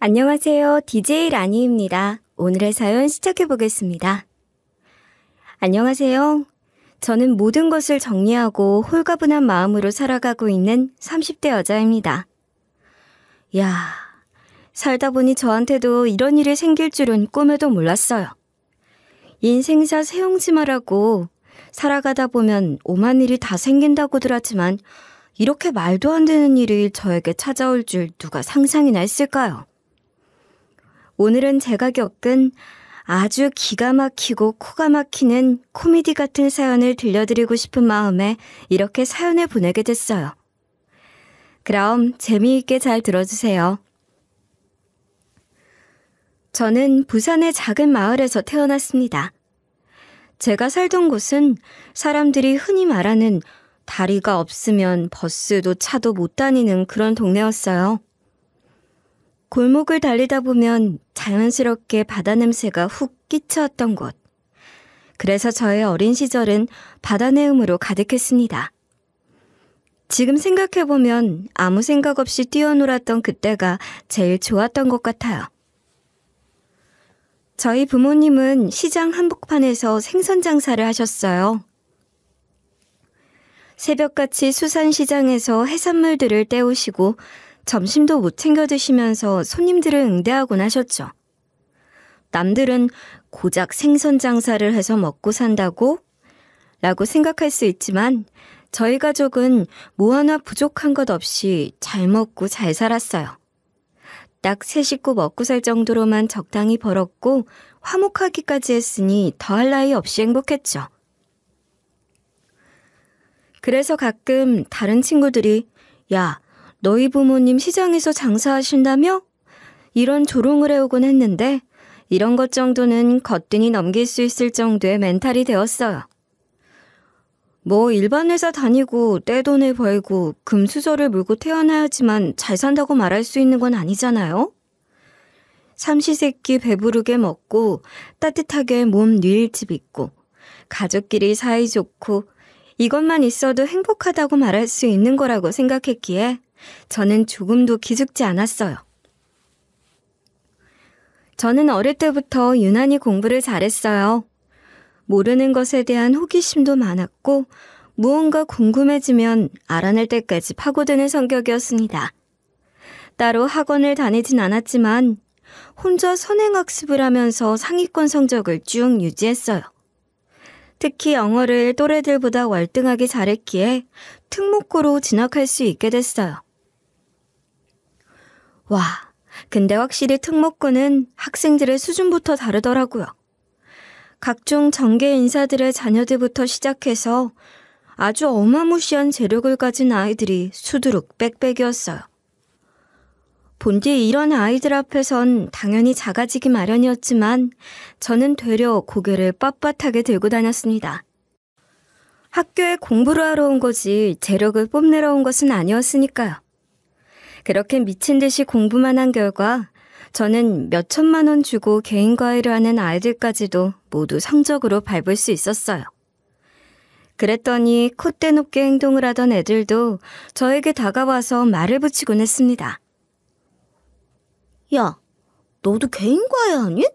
안녕하세요. DJ 라니입니다. 오늘의 사연 시작해 보겠습니다. 안녕하세요. 저는 모든 것을 정리하고 홀가분한 마음으로 살아가고 있는 30대 여자입니다. 야, 살다 보니 저한테도 이런 일이 생길 줄은 꿈에도 몰랐어요. 인생사 세용지마라고 살아가다 보면 오만 일이 다 생긴다고들 하지만 이렇게 말도 안 되는 일이 저에게 찾아올 줄 누가 상상이나 했을까요? 오늘은 제가 겪은 아주 기가 막히고 코가 막히는 코미디 같은 사연을 들려드리고 싶은 마음에 이렇게 사연을 보내게 됐어요. 그럼 재미있게 잘 들어주세요. 저는 부산의 작은 마을에서 태어났습니다. 제가 살던 곳은 사람들이 흔히 말하는 다리가 없으면 버스도 차도 못 다니는 그런 동네였어요. 골목을 달리다 보면 자연스럽게 바다 냄새가 훅 끼쳐왔던 곳. 그래서 저의 어린 시절은 바다 내음으로 가득했습니다. 지금 생각해보면 아무 생각 없이 뛰어놀았던 그때가 제일 좋았던 것 같아요. 저희 부모님은 시장 한복판에서 생선 장사를 하셨어요. 새벽같이 수산시장에서 해산물들을 떼오시고 점심도 못 챙겨 드시면서 손님들을 응대하곤 하셨죠. 남들은 고작 생선 장사를 해서 먹고 산다고? 라고 생각할 수 있지만 저희 가족은 뭐 하나 부족한 것 없이 잘 먹고 잘 살았어요. 딱 3식구 먹고 살 정도로만 적당히 벌었고 화목하기까지 했으니 더할 나위 없이 행복했죠. 그래서 가끔 다른 친구들이 야, 너희 부모님 시장에서 장사하신다며? 이런 조롱을 해오곤 했는데 이런 것 정도는 거뜬히 넘길 수 있을 정도의 멘탈이 되었어요. 뭐 일반 회사 다니고 떼돈을 벌고 금수저를 물고 태어나야지만 잘 산다고 말할 수 있는 건 아니잖아요? 삼시세끼 배부르게 먹고 따뜻하게 몸 누일 집 있고 가족끼리 사이좋고 이것만 있어도 행복하다고 말할 수 있는 거라고 생각했기에 저는 조금도 기죽지 않았어요. 저는 어릴 때부터 유난히 공부를 잘했어요. 모르는 것에 대한 호기심도 많았고 무언가 궁금해지면 알아낼 때까지 파고드는 성격이었습니다. 따로 학원을 다니진 않았지만 혼자 선행학습을 하면서 상위권 성적을 쭉 유지했어요. 특히 영어를 또래들보다 월등하게 잘했기에 특목고로 진학할 수 있게 됐어요. 와, 근데 확실히 특목고는 학생들의 수준부터 다르더라고요. 각종 정계 인사들의 자녀들부터 시작해서 아주 어마무시한 재력을 가진 아이들이 수두룩 빽빽이었어요. 본디 이런 아이들 앞에선 당연히 작아지기 마련이었지만 저는 되려 고개를 빳빳하게 들고 다녔습니다. 학교에 공부를 하러 온 거지 재력을 뽐내러 온 것은 아니었으니까요. 그렇게 미친 듯이 공부만 한 결과 저는 몇 천만 원 주고 개인 과외를 하는 아이들까지도 모두 성적으로 밟을 수 있었어요. 그랬더니 콧대 높게 행동을 하던 애들도 저에게 다가와서 말을 붙이곤 했습니다. 야, 너도 개인 과외 하니?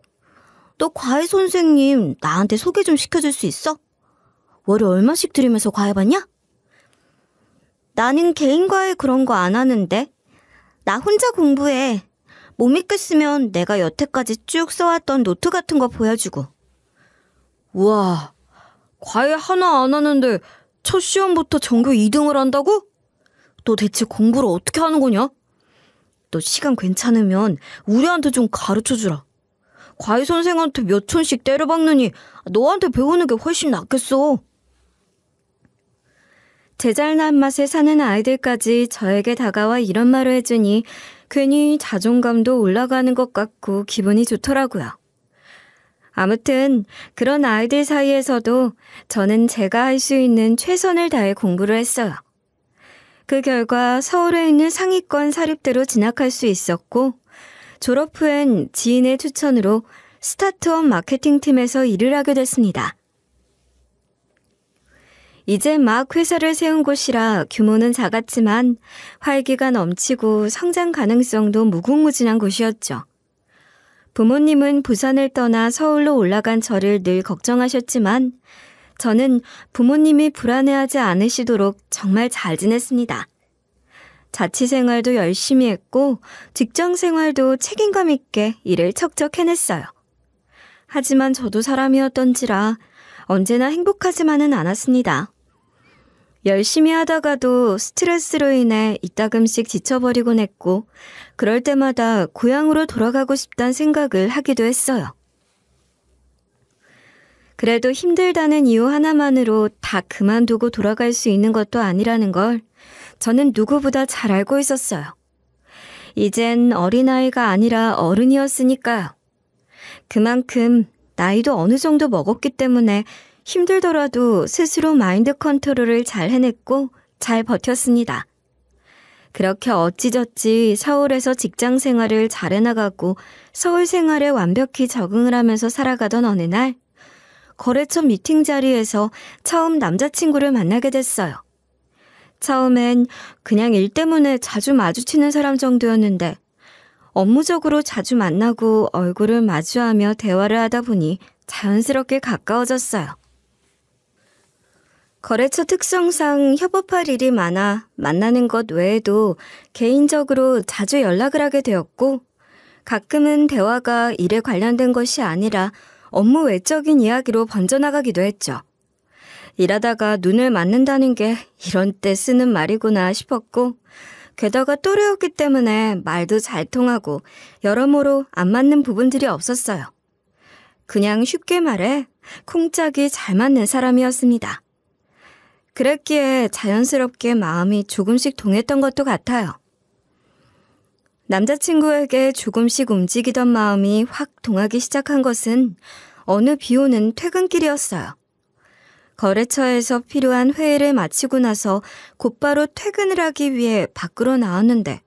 너 과외 선생님 나한테 소개 좀 시켜줄 수 있어? 월에 얼마씩 들이면서 과외 받냐? 나는 개인 과외 그런 거 안 하는데. 나 혼자 공부해. 못 믿겠으면 내가 여태까지 쭉 써왔던 노트 같은 거 보여주고. 우와, 과외 하나 안 하는데 첫 시험부터 전교 2등을 한다고? 너 대체 공부를 어떻게 하는 거냐? 너 시간 괜찮으면 우리한테 좀 가르쳐주라. 과외 선생한테 몇 촌씩 때려박느니 너한테 배우는 게 훨씬 낫겠어. 제 잘난 맛에 사는 아이들까지 저에게 다가와 이런 말을 해주니 괜히 자존감도 올라가는 것 같고 기분이 좋더라고요. 아무튼 그런 아이들 사이에서도 저는 제가 할 수 있는 최선을 다해 공부를 했어요. 그 결과 서울에 있는 상위권 사립대로 진학할 수 있었고 졸업 후엔 지인의 추천으로 스타트업 마케팅팀에서 일을 하게 됐습니다. 이제 막 회사를 세운 곳이라 규모는 작았지만 활기가 넘치고 성장 가능성도 무궁무진한 곳이었죠. 부모님은 부산을 떠나 서울로 올라간 저를 늘 걱정하셨지만 저는 부모님이 불안해하지 않으시도록 정말 잘 지냈습니다. 자취생활도 열심히 했고 직장생활도 책임감 있게 일을 척척 해냈어요. 하지만 저도 사람이었던지라 언제나 행복하지만은 않았습니다. 열심히 하다가도 스트레스로 인해 이따금씩 지쳐버리곤 했고 그럴 때마다 고향으로 돌아가고 싶다는 생각을 하기도 했어요. 그래도 힘들다는 이유 하나만으로 다 그만두고 돌아갈 수 있는 것도 아니라는 걸 저는 누구보다 잘 알고 있었어요. 이젠 어린아이가 아니라 어른이었으니까요. 그만큼 나이도 어느 정도 먹었기 때문에 힘들더라도 스스로 마인드 컨트롤을 잘 해냈고 잘 버텼습니다. 그렇게 어찌저찌 서울에서 직장 생활을 잘 해나가고 서울 생활에 완벽히 적응을 하면서 살아가던 어느 날 거래처 미팅 자리에서 처음 남자친구를 만나게 됐어요. 처음엔 그냥 일 때문에 자주 마주치는 사람 정도였는데 업무적으로 자주 만나고 얼굴을 마주하며 대화를 하다 보니 자연스럽게 가까워졌어요. 거래처 특성상 협업할 일이 많아 만나는 것 외에도 개인적으로 자주 연락을 하게 되었고 가끔은 대화가 일에 관련된 것이 아니라 업무 외적인 이야기로 번져나가기도 했죠. 일하다가 눈을 맞는다는 게 이런 때 쓰는 말이구나 싶었고 게다가 또래였기 때문에 말도 잘 통하고 여러모로 안 맞는 부분들이 없었어요. 그냥 쉽게 말해 쿵짝이 잘 맞는 사람이었습니다. 그랬기에 자연스럽게 마음이 조금씩 동했던 것도 같아요. 남자친구에게 조금씩 움직이던 마음이 확 동하기 시작한 것은 어느 비 오는 퇴근길이었어요. 거래처에서 필요한 회의를 마치고 나서 곧바로 퇴근을 하기 위해 밖으로 나왔는데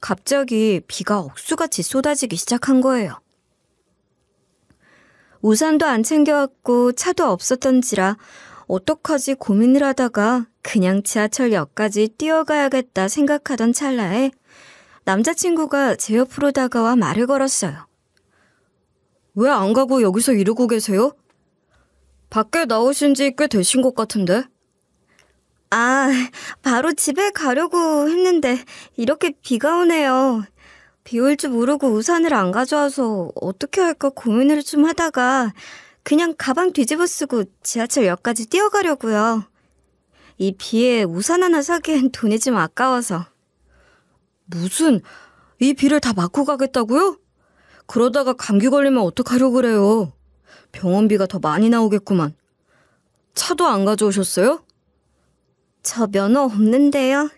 갑자기 비가 억수같이 쏟아지기 시작한 거예요. 우산도 안 챙겨왔고 차도 없었던지라 어떡하지 고민을 하다가 그냥 지하철역까지 뛰어가야겠다 생각하던 찰나에 남자친구가 제 옆으로 다가와 말을 걸었어요. 왜 안 가고 여기서 이러고 계세요? 밖에 나오신 지 꽤 되신 것 같은데? 아, 바로 집에 가려고 했는데 이렇게 비가 오네요. 비 올 줄 모르고 우산을 안 가져와서 어떻게 할까 고민을 좀 하다가 그냥 가방 뒤집어 쓰고 지하철역까지 뛰어가려고요. 이 비에 우산 하나 사기엔 돈이 좀 아까워서. 무슨, 이 비를 다 맞고 가겠다고요? 그러다가 감기 걸리면 어떡하려고 그래요. 병원비가 더 많이 나오겠구만. 차도 안 가져오셨어요? 저 면허 없는데요.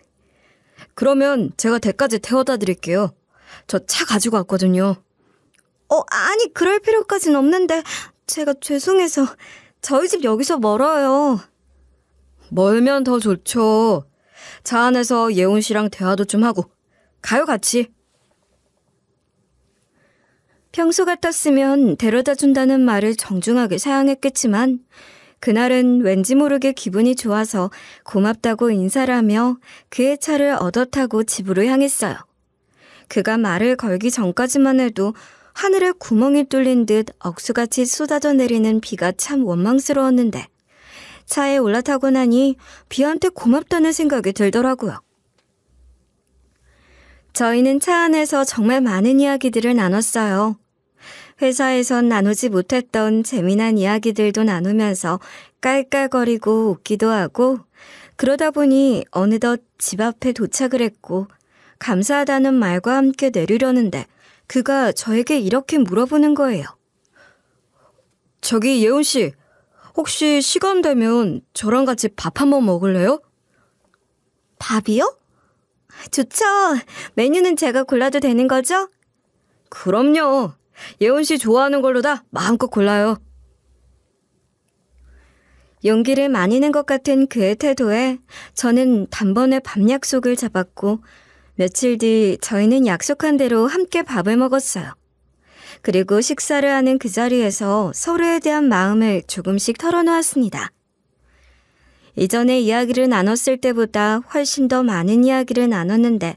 그러면 제가 댁까지 태워다 드릴게요. 저 차 가지고 왔거든요. 아니 그럴 필요까진 없는데 제가 죄송해서 저희 집 여기서 멀어요. 멀면 더 좋죠. 차 안에서 예원 씨랑 대화도 좀 하고 가요 같이. 평소 같았으면 데려다 준다는 말을 정중하게 사양했겠지만 그날은 왠지 모르게 기분이 좋아서 고맙다고 인사를 하며 그의 차를 얻어 타고 집으로 향했어요. 그가 말을 걸기 전까지만 해도 하늘에 구멍이 뚫린 듯 억수같이 쏟아져 내리는 비가 참 원망스러웠는데 차에 올라타고 나니 비한테 고맙다는 생각이 들더라고요. 저희는 차 안에서 정말 많은 이야기들을 나눴어요. 회사에선 나누지 못했던 재미난 이야기들도 나누면서 깔깔거리고 웃기도 하고 그러다 보니 어느덧 집 앞에 도착을 했고 감사하다는 말과 함께 내리려는데 그가 저에게 이렇게 물어보는 거예요. 저기 예원 씨, 혹시 시간 되면 저랑 같이 밥 한번 먹을래요? 밥이요? 좋죠. 메뉴는 제가 골라도 되는 거죠? 그럼요. 예원 씨 좋아하는 걸로 다 마음껏 골라요. 용기를 많이 낸 것 같은 그의 태도에 저는 단번에 밥 약속을 잡았고 며칠 뒤 저희는 약속한 대로 함께 밥을 먹었어요. 그리고 식사를 하는 그 자리에서 서로에 대한 마음을 조금씩 털어놓았습니다. 이전에 이야기를 나눴을 때보다 훨씬 더 많은 이야기를 나눴는데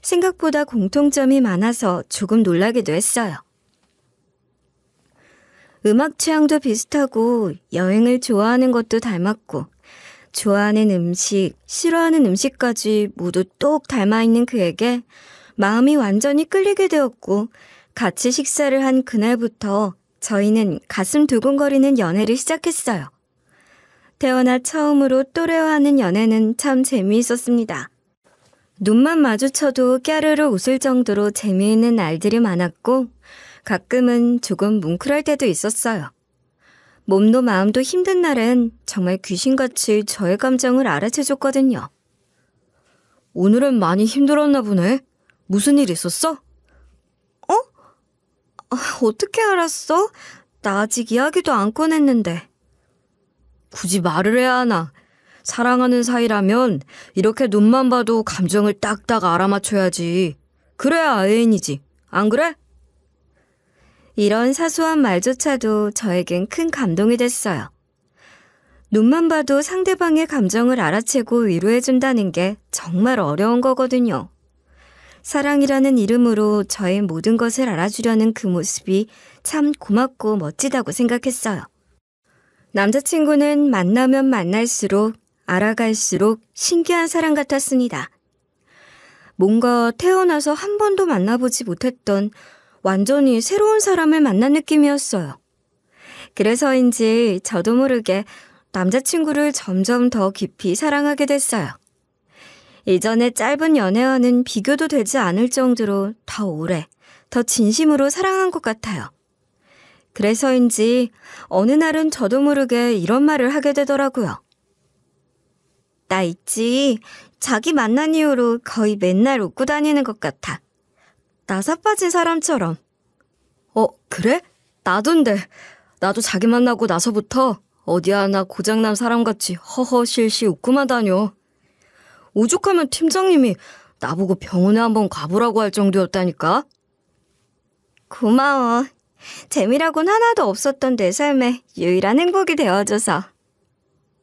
생각보다 공통점이 많아서 조금 놀라기도 했어요. 음악 취향도 비슷하고 여행을 좋아하는 것도 닮았고 좋아하는 음식, 싫어하는 음식까지 모두 똑 닮아있는 그에게 마음이 완전히 끌리게 되었고 같이 식사를 한 그날부터 저희는 가슴 두근거리는 연애를 시작했어요. 태어나 처음으로 또래와 하는 연애는 참 재미있었습니다. 눈만 마주쳐도 깨르르 웃을 정도로 재미있는 날들이 많았고 가끔은 조금 뭉클할 때도 있었어요. 몸도 마음도 힘든 날엔 정말 귀신같이 저의 감정을 알아채줬거든요. 오늘은 많이 힘들었나 보네. 무슨 일 있었어? 어떻게 알았어? 나 아직 이야기도 안 꺼냈는데. 굳이 말을 해야 하나. 사랑하는 사이라면 이렇게 눈만 봐도 감정을 딱딱 알아맞혀야지. 그래야 애인이지. 안 그래? 이런 사소한 말조차도 저에겐 큰 감동이 됐어요. 눈만 봐도 상대방의 감정을 알아채고 위로해준다는 게 정말 어려운 거거든요. 사랑이라는 이름으로 저의 모든 것을 알아주려는 그 모습이 참 고맙고 멋지다고 생각했어요. 남자친구는 만나면 만날수록 알아갈수록 신기한 사람 같았습니다. 뭔가 태어나서 한 번도 만나보지 못했던 완전히 새로운 사람을 만난 느낌이었어요. 그래서인지 저도 모르게 남자친구를 점점 더 깊이 사랑하게 됐어요. 이전의 짧은 연애와는 비교도 되지 않을 정도로 더 오래, 더 진심으로 사랑한 것 같아요. 그래서인지 어느 날은 저도 모르게 이런 말을 하게 되더라고요. 나 있지. 자기 만난 이후로 거의 맨날 웃고 다니는 것 같아. 나사 빠진 사람처럼. 그래? 나도인데. 나도 자기 만나고 나서부터 어디 하나 고장난 사람같이 허허실실 웃고만 다녀. 오죽하면 팀장님이 나보고 병원에 한번 가보라고 할 정도였다니까. 고마워. 재미라곤 하나도 없었던 내 삶에 유일한 행복이 되어줘서.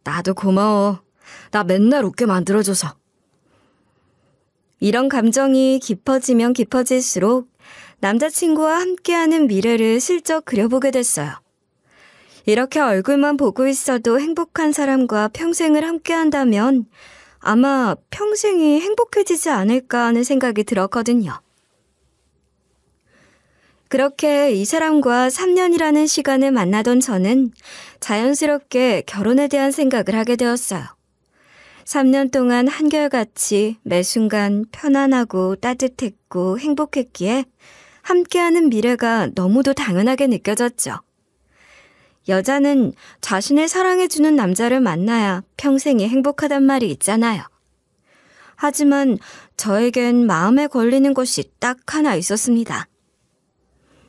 나도 고마워. 나 맨날 웃게 만들어줘서. 이런 감정이 깊어지면 깊어질수록 남자친구와 함께하는 미래를 슬쩍 그려보게 됐어요. 이렇게 얼굴만 보고 있어도 행복한 사람과 평생을 함께한다면 아마 평생이 행복해지지 않을까 하는 생각이 들었거든요. 그렇게 이 사람과 3년이라는 시간을 만나던 저는 자연스럽게 결혼에 대한 생각을 하게 되었어요. 3년 동안 한결같이 매 순간 편안하고 따뜻했고 행복했기에 함께하는 미래가 너무도 당연하게 느껴졌죠. 여자는 자신을 사랑해주는 남자를 만나야 평생이 행복하단 말이 있잖아요. 하지만 저에겐 마음에 걸리는 것이 딱 하나 있었습니다.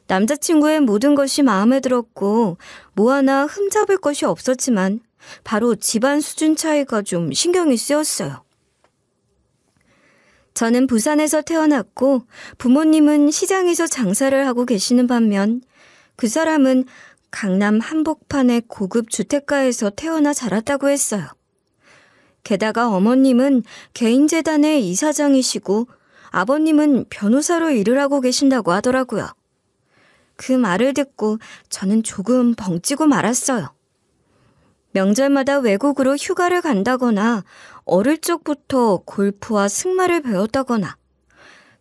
남자친구의 모든 것이 마음에 들었고 뭐 하나 흠잡을 것이 없었지만 바로 집안 수준 차이가 좀 신경이 쓰였어요. 저는 부산에서 태어났고 부모님은 시장에서 장사를 하고 계시는 반면 그 사람은 강남 한복판의 고급 주택가에서 태어나 자랐다고 했어요. 게다가 어머님은 개인재단의 이사장이시고 아버님은 변호사로 일을 하고 계신다고 하더라고요. 그 말을 듣고 저는 조금 벙찌고 말았어요. 명절마다 외국으로 휴가를 간다거나 어릴 적부터 골프와 승마를 배웠다거나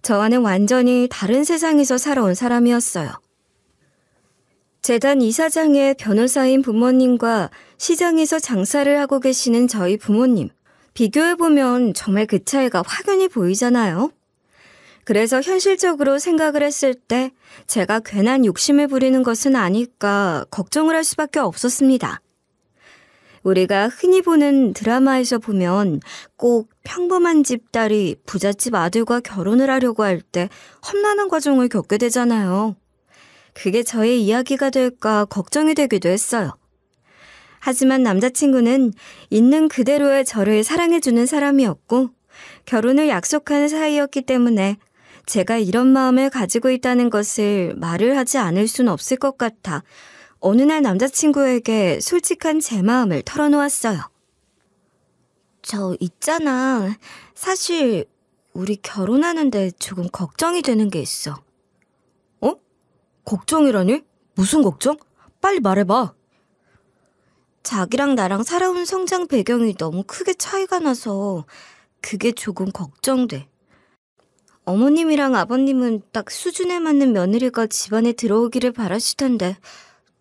저와는 완전히 다른 세상에서 살아온 사람이었어요. 재단 이사장의 변호사인 부모님과 시장에서 장사를 하고 계시는 저희 부모님. 비교해보면 정말 그 차이가 확연히 보이잖아요. 그래서 현실적으로 생각을 했을 때 제가 괜한 욕심을 부리는 것은 아닐까 걱정을 할 수밖에 없었습니다. 우리가 흔히 보는 드라마에서 보면 꼭 평범한 집 딸이 부잣집 아들과 결혼을 하려고 할 때 험난한 과정을 겪게 되잖아요. 그게 저의 이야기가 될까 걱정이 되기도 했어요. 하지만 남자친구는 있는 그대로의 저를 사랑해주는 사람이었고 결혼을 약속한 사이였기 때문에 제가 이런 마음을 가지고 있다는 것을 말을 하지 않을 순 없을 것 같아 어느 날 남자친구에게 솔직한 제 마음을 털어놓았어요. 저 있잖아. 사실 우리 결혼하는데 조금 걱정이 되는 게 있어. 어? 걱정이라니? 무슨 걱정? 빨리 말해봐. 자기랑 나랑 살아온 성장 배경이 너무 크게 차이가 나서 그게 조금 걱정돼. 어머님이랑 아버님은 딱 수준에 맞는 며느리가 집안에 들어오기를 바라실 텐데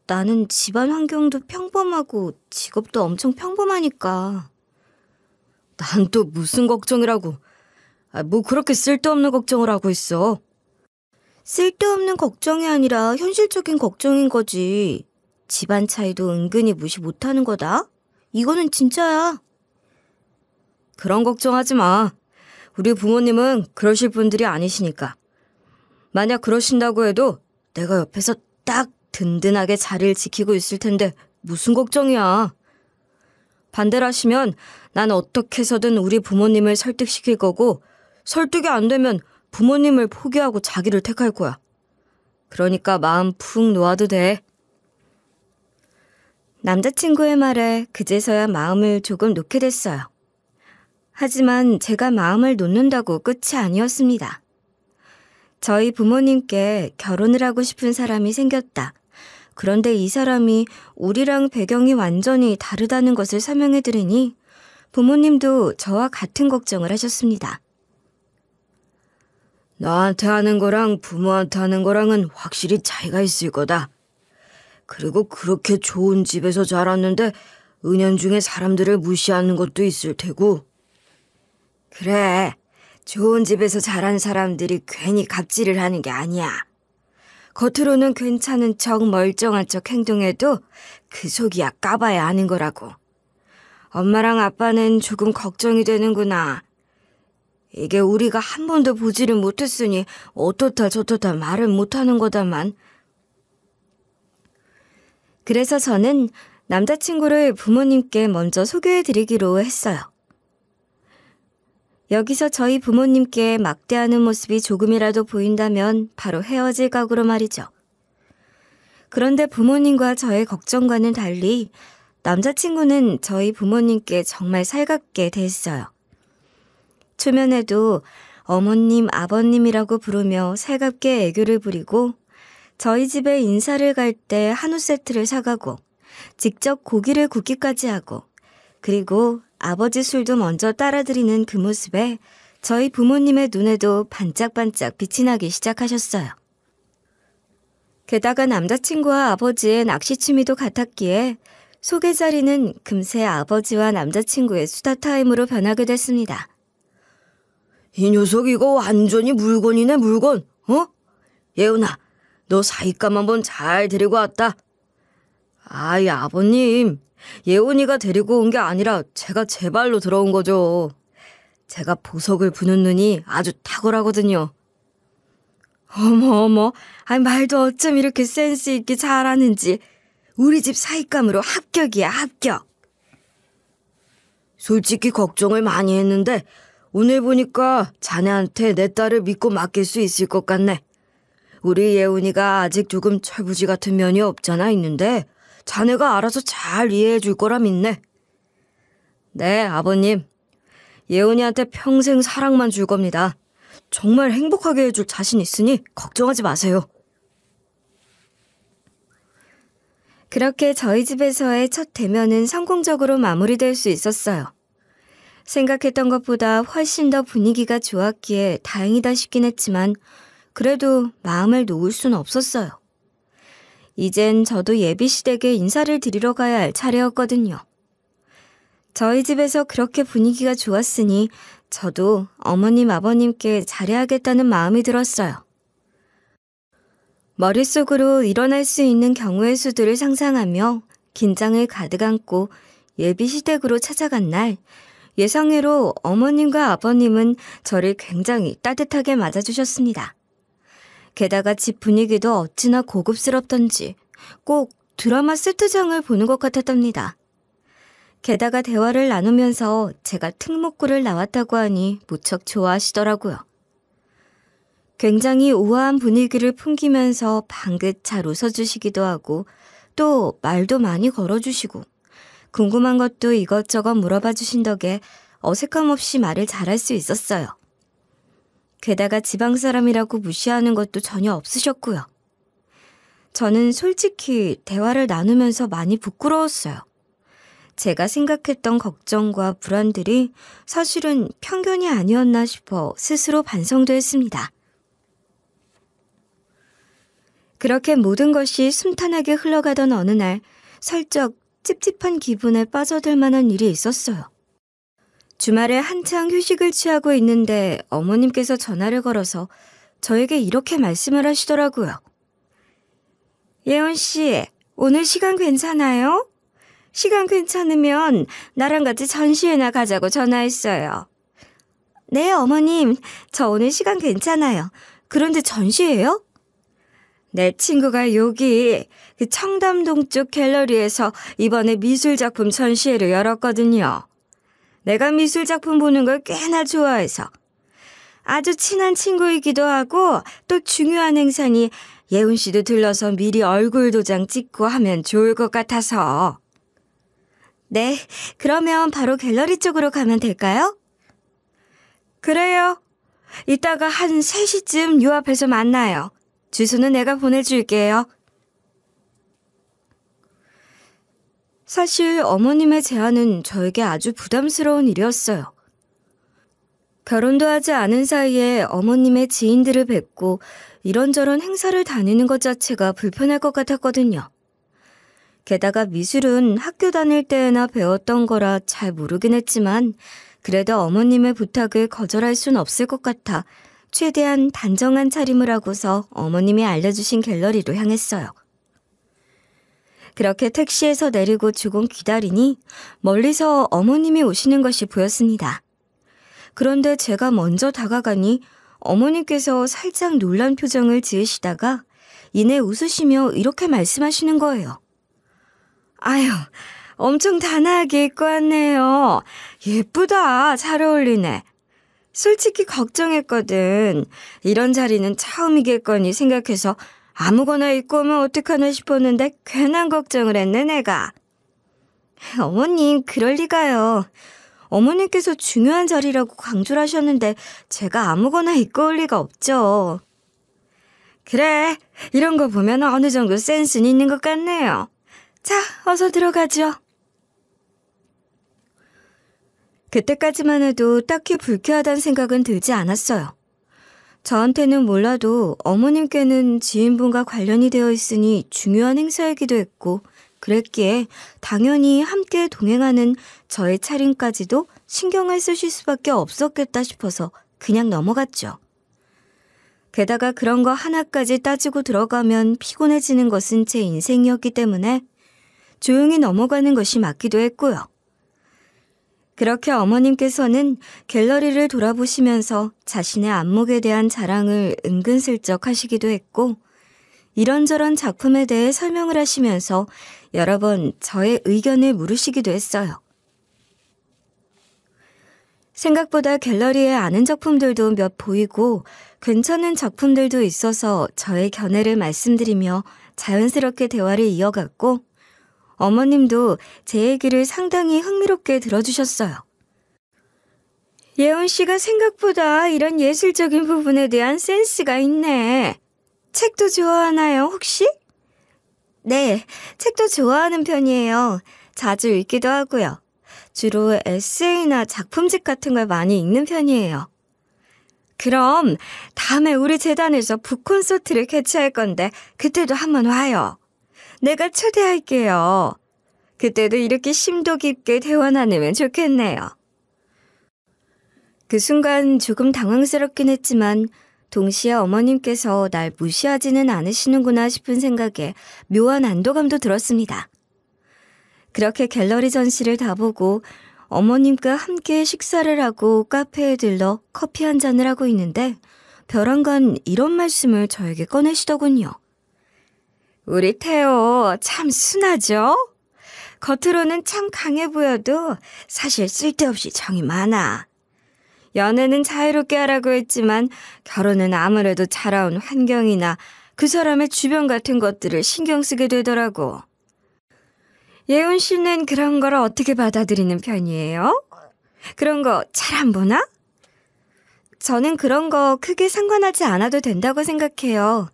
나는 집안 환경도 평범하고 직업도 엄청 평범하니까. 난 또 무슨 걱정이라고. 뭐 그렇게 쓸데없는 걱정을 하고 있어. 쓸데없는 걱정이 아니라 현실적인 걱정인 거지. 집안 차이도 은근히 무시 못하는 거다. 이거는 진짜야. 그런 걱정하지 마. 우리 부모님은 그러실 분들이 아니시니까. 만약 그러신다고 해도 내가 옆에서 딱 든든하게 자리를 지키고 있을 텐데 무슨 걱정이야. 반대를 하시면 난 어떻게 해서든 우리 부모님을 설득시킬 거고 설득이 안 되면 부모님을 포기하고 자기를 택할 거야. 그러니까 마음 푹 놓아도 돼. 남자친구의 말에 그제서야 마음을 조금 놓게 됐어요. 하지만 제가 마음을 놓는다고 끝이 아니었습니다. 저희 부모님께 결혼을 하고 싶은 사람이 생겼다. 그런데 이 사람이 우리랑 배경이 완전히 다르다는 것을 설명해 드리니 부모님도 저와 같은 걱정을 하셨습니다. 너한테 하는 거랑 부모한테 하는 거랑은 확실히 차이가 있을 거다. 그리고 그렇게 좋은 집에서 자랐는데 은연중에 사람들을 무시하는 것도 있을 테고. 그래, 좋은 집에서 자란 사람들이 괜히 갑질을 하는 게 아니야. 겉으로는 괜찮은 척 멀쩡한 척 행동해도 그 속이야 까봐야 아는 거라고. 엄마랑 아빠는 조금 걱정이 되는구나. 이게 우리가 한 번도 보지를 못했으니 어떻다 저떻다 말을 못하는 거다만. 그래서 저는 남자친구를 부모님께 먼저 소개해드리기로 했어요. 여기서 저희 부모님께 막대하는 모습이 조금이라도 보인다면 바로 헤어질 각오로 말이죠. 그런데 부모님과 저의 걱정과는 달리 남자친구는 저희 부모님께 정말 살갑게 대했어요. 초면에도 어머님, 아버님이라고 부르며 살갑게 애교를 부리고 저희 집에 인사를 갈 때 한우 세트를 사가고 직접 고기를 굽기까지 하고 그리고 아버지 술도 먼저 따라드리는 그 모습에 저희 부모님의 눈에도 반짝반짝 빛이 나기 시작하셨어요. 게다가 남자친구와 아버지의 낚시 취미도 같았기에 소개 자리는 금세 아버지와 남자친구의 수다 타임으로 변하게 됐습니다. 이 녀석 이거 완전히 물건이네 물건. 어? 예은아, 너 사윗감 한번 잘 데리고 왔다. 아이 아버님, 예은이가 데리고 온 게 아니라 제가 제 발로 들어온 거죠. 제가 보석을 부는 눈이 아주 탁월하거든요. 어머, 말도 어쩜 이렇게 센스 있게 잘하는지. 우리 집 사윗감으로 합격이야, 합격. 솔직히 걱정을 많이 했는데 오늘 보니까 자네한테 내 딸을 믿고 맡길 수 있을 것 같네. 우리 예은이가 아직 조금 철부지 같은 면이 없잖아 있는데 자네가 알아서 잘 이해해 줄 거라 믿네. 네, 아버님. 예은이한테 평생 사랑만 줄 겁니다. 정말 행복하게 해줄 자신 있으니 걱정하지 마세요. 그렇게 저희 집에서의 첫 대면은 성공적으로 마무리될 수 있었어요. 생각했던 것보다 훨씬 더 분위기가 좋았기에 다행이다 싶긴 했지만 그래도 마음을 놓을 순 없었어요. 이젠 저도 예비시댁에 인사를 드리러 가야 할 차례였거든요. 저희 집에서 그렇게 분위기가 좋았으니 저도 어머님 아버님께 잘해야겠다는 마음이 들었어요. 머릿속으로 일어날 수 있는 경우의 수들을 상상하며 긴장을 가득 안고 예비시댁으로 찾아간 날 예상외로 어머님과 아버님은 저를 굉장히 따뜻하게 맞아주셨습니다. 게다가 집 분위기도 어찌나 고급스럽던지 꼭 드라마 세트장을 보는 것 같았답니다. 게다가 대화를 나누면서 제가 특목고를 나왔다고 하니 무척 좋아하시더라고요. 굉장히 우아한 분위기를 풍기면서 방긋 잘 웃어주시기도 하고 또 말도 많이 걸어주시고 궁금한 것도 이것저것 물어봐 주신 덕에 어색함 없이 말을 잘할 수 있었어요. 게다가 지방 사람이라고 무시하는 것도 전혀 없으셨고요. 저는 솔직히 대화를 나누면서 많이 부끄러웠어요. 제가 생각했던 걱정과 불안들이 사실은 편견이 아니었나 싶어 스스로 반성도 했습니다. 그렇게 모든 것이 순탄하게 흘러가던 어느 날 살짝 찝찝한 기분에 빠져들 만한 일이 있었어요. 주말에 한창 휴식을 취하고 있는데 어머님께서 전화를 걸어서 저에게 이렇게 말씀을 하시더라고요. 예원 씨, 오늘 시간 괜찮아요? 시간 괜찮으면 나랑 같이 전시회나 가자고 전화했어요. 네, 어머님. 저 오늘 시간 괜찮아요. 그런데 전시회요? 내 친구가 여기 청담동 쪽 갤러리에서 이번에 미술작품 전시회를 열었거든요. 내가 미술작품 보는 걸 꽤나 좋아해서. 아주 친한 친구이기도 하고 또 중요한 행사니 예훈 씨도 들러서 미리 얼굴 도장 찍고 하면 좋을 것 같아서. 네, 그러면 바로 갤러리 쪽으로 가면 될까요? 그래요. 이따가 한 3시쯤 요 앞에서 만나요. 주소는 내가 보내줄게요. 사실 어머님의 제안은 저에게 아주 부담스러운 일이었어요. 결혼도 하지 않은 사이에 어머님의 지인들을 뵙고 이런저런 행사를 다니는 것 자체가 불편할 것 같았거든요. 게다가 미술은 학교 다닐 때나 배웠던 거라 잘 모르긴 했지만 그래도 어머님의 부탁을 거절할 순 없을 것 같아 최대한 단정한 차림을 하고서 어머님이 알려주신 갤러리로 향했어요. 그렇게 택시에서 내리고 조금 기다리니 멀리서 어머님이 오시는 것이 보였습니다. 그런데 제가 먼저 다가가니 어머님께서 살짝 놀란 표정을 지으시다가 이내 웃으시며 이렇게 말씀하시는 거예요. 아유, 엄청 단아하게 입고 왔네요. 예쁘다. 잘 어울리네. 솔직히 걱정했거든. 이런 자리는 처음이겠거니 생각해서 아무거나 입고 오면 어떡하나 싶었는데 괜한 걱정을 했네 내가. 어머님, 그럴 리가요. 어머님께서 중요한 자리라고 강조를 하셨는데 제가 아무거나 입고 올 리가 없죠. 그래, 이런 거 보면 어느 정도 센스는 있는 것 같네요. 자, 어서 들어가죠. 그때까지만 해도 딱히 불쾌하다는 생각은 들지 않았어요. 저한테는 몰라도 어머님께는 지인분과 관련이 되어 있으니 중요한 행사이기도 했고 그랬기에 당연히 함께 동행하는 저의 차림까지도 신경을 쓰실 수밖에 없었겠다 싶어서 그냥 넘어갔죠. 게다가 그런 거 하나까지 따지고 들어가면 피곤해지는 것은 제 인생이었기 때문에 조용히 넘어가는 것이 맞기도 했고요. 그렇게 어머님께서는 갤러리를 돌아보시면서 자신의 안목에 대한 자랑을 은근슬쩍 하시기도 했고 이런저런 작품에 대해 설명을 하시면서 여러 번 저의 의견을 물으시기도 했어요. 생각보다 갤러리에 아는 작품들도 몇 보이고 괜찮은 작품들도 있어서 저의 견해를 말씀드리며 자연스럽게 대화를 이어갔고 어머님도 제 얘기를 상당히 흥미롭게 들어주셨어요. 예원 씨가 생각보다 이런 예술적인 부분에 대한 센스가 있네. 책도 좋아하나요, 혹시? 네, 책도 좋아하는 편이에요. 자주 읽기도 하고요. 주로 에세이나 작품집 같은 걸 많이 읽는 편이에요. 그럼 다음에 우리 재단에서 북콘서트를 개최할 건데 그때도 한번 와요. 내가 초대할게요. 그때도 이렇게 심도 깊게 대화 나누면 좋겠네요. 그 순간 조금 당황스럽긴 했지만 동시에 어머님께서 날 무시하지는 않으시는구나 싶은 생각에 묘한 안도감도 들었습니다. 그렇게 갤러리 전시를 다 보고 어머님과 함께 식사를 하고 카페에 들러 커피 한 잔을 하고 있는데 벼랑간 이런 말씀을 저에게 꺼내시더군요. 우리 태호 참 순하죠? 겉으로는 참 강해 보여도 사실 쓸데없이 정이 많아. 연애는 자유롭게 하라고 했지만 결혼은 아무래도 자라온 환경이나 그 사람의 주변 같은 것들을 신경 쓰게 되더라고. 예훈 씨는 그런 걸 어떻게 받아들이는 편이에요? 그런 거 잘 안 보나? 저는 그런 거 크게 상관하지 않아도 된다고 생각해요.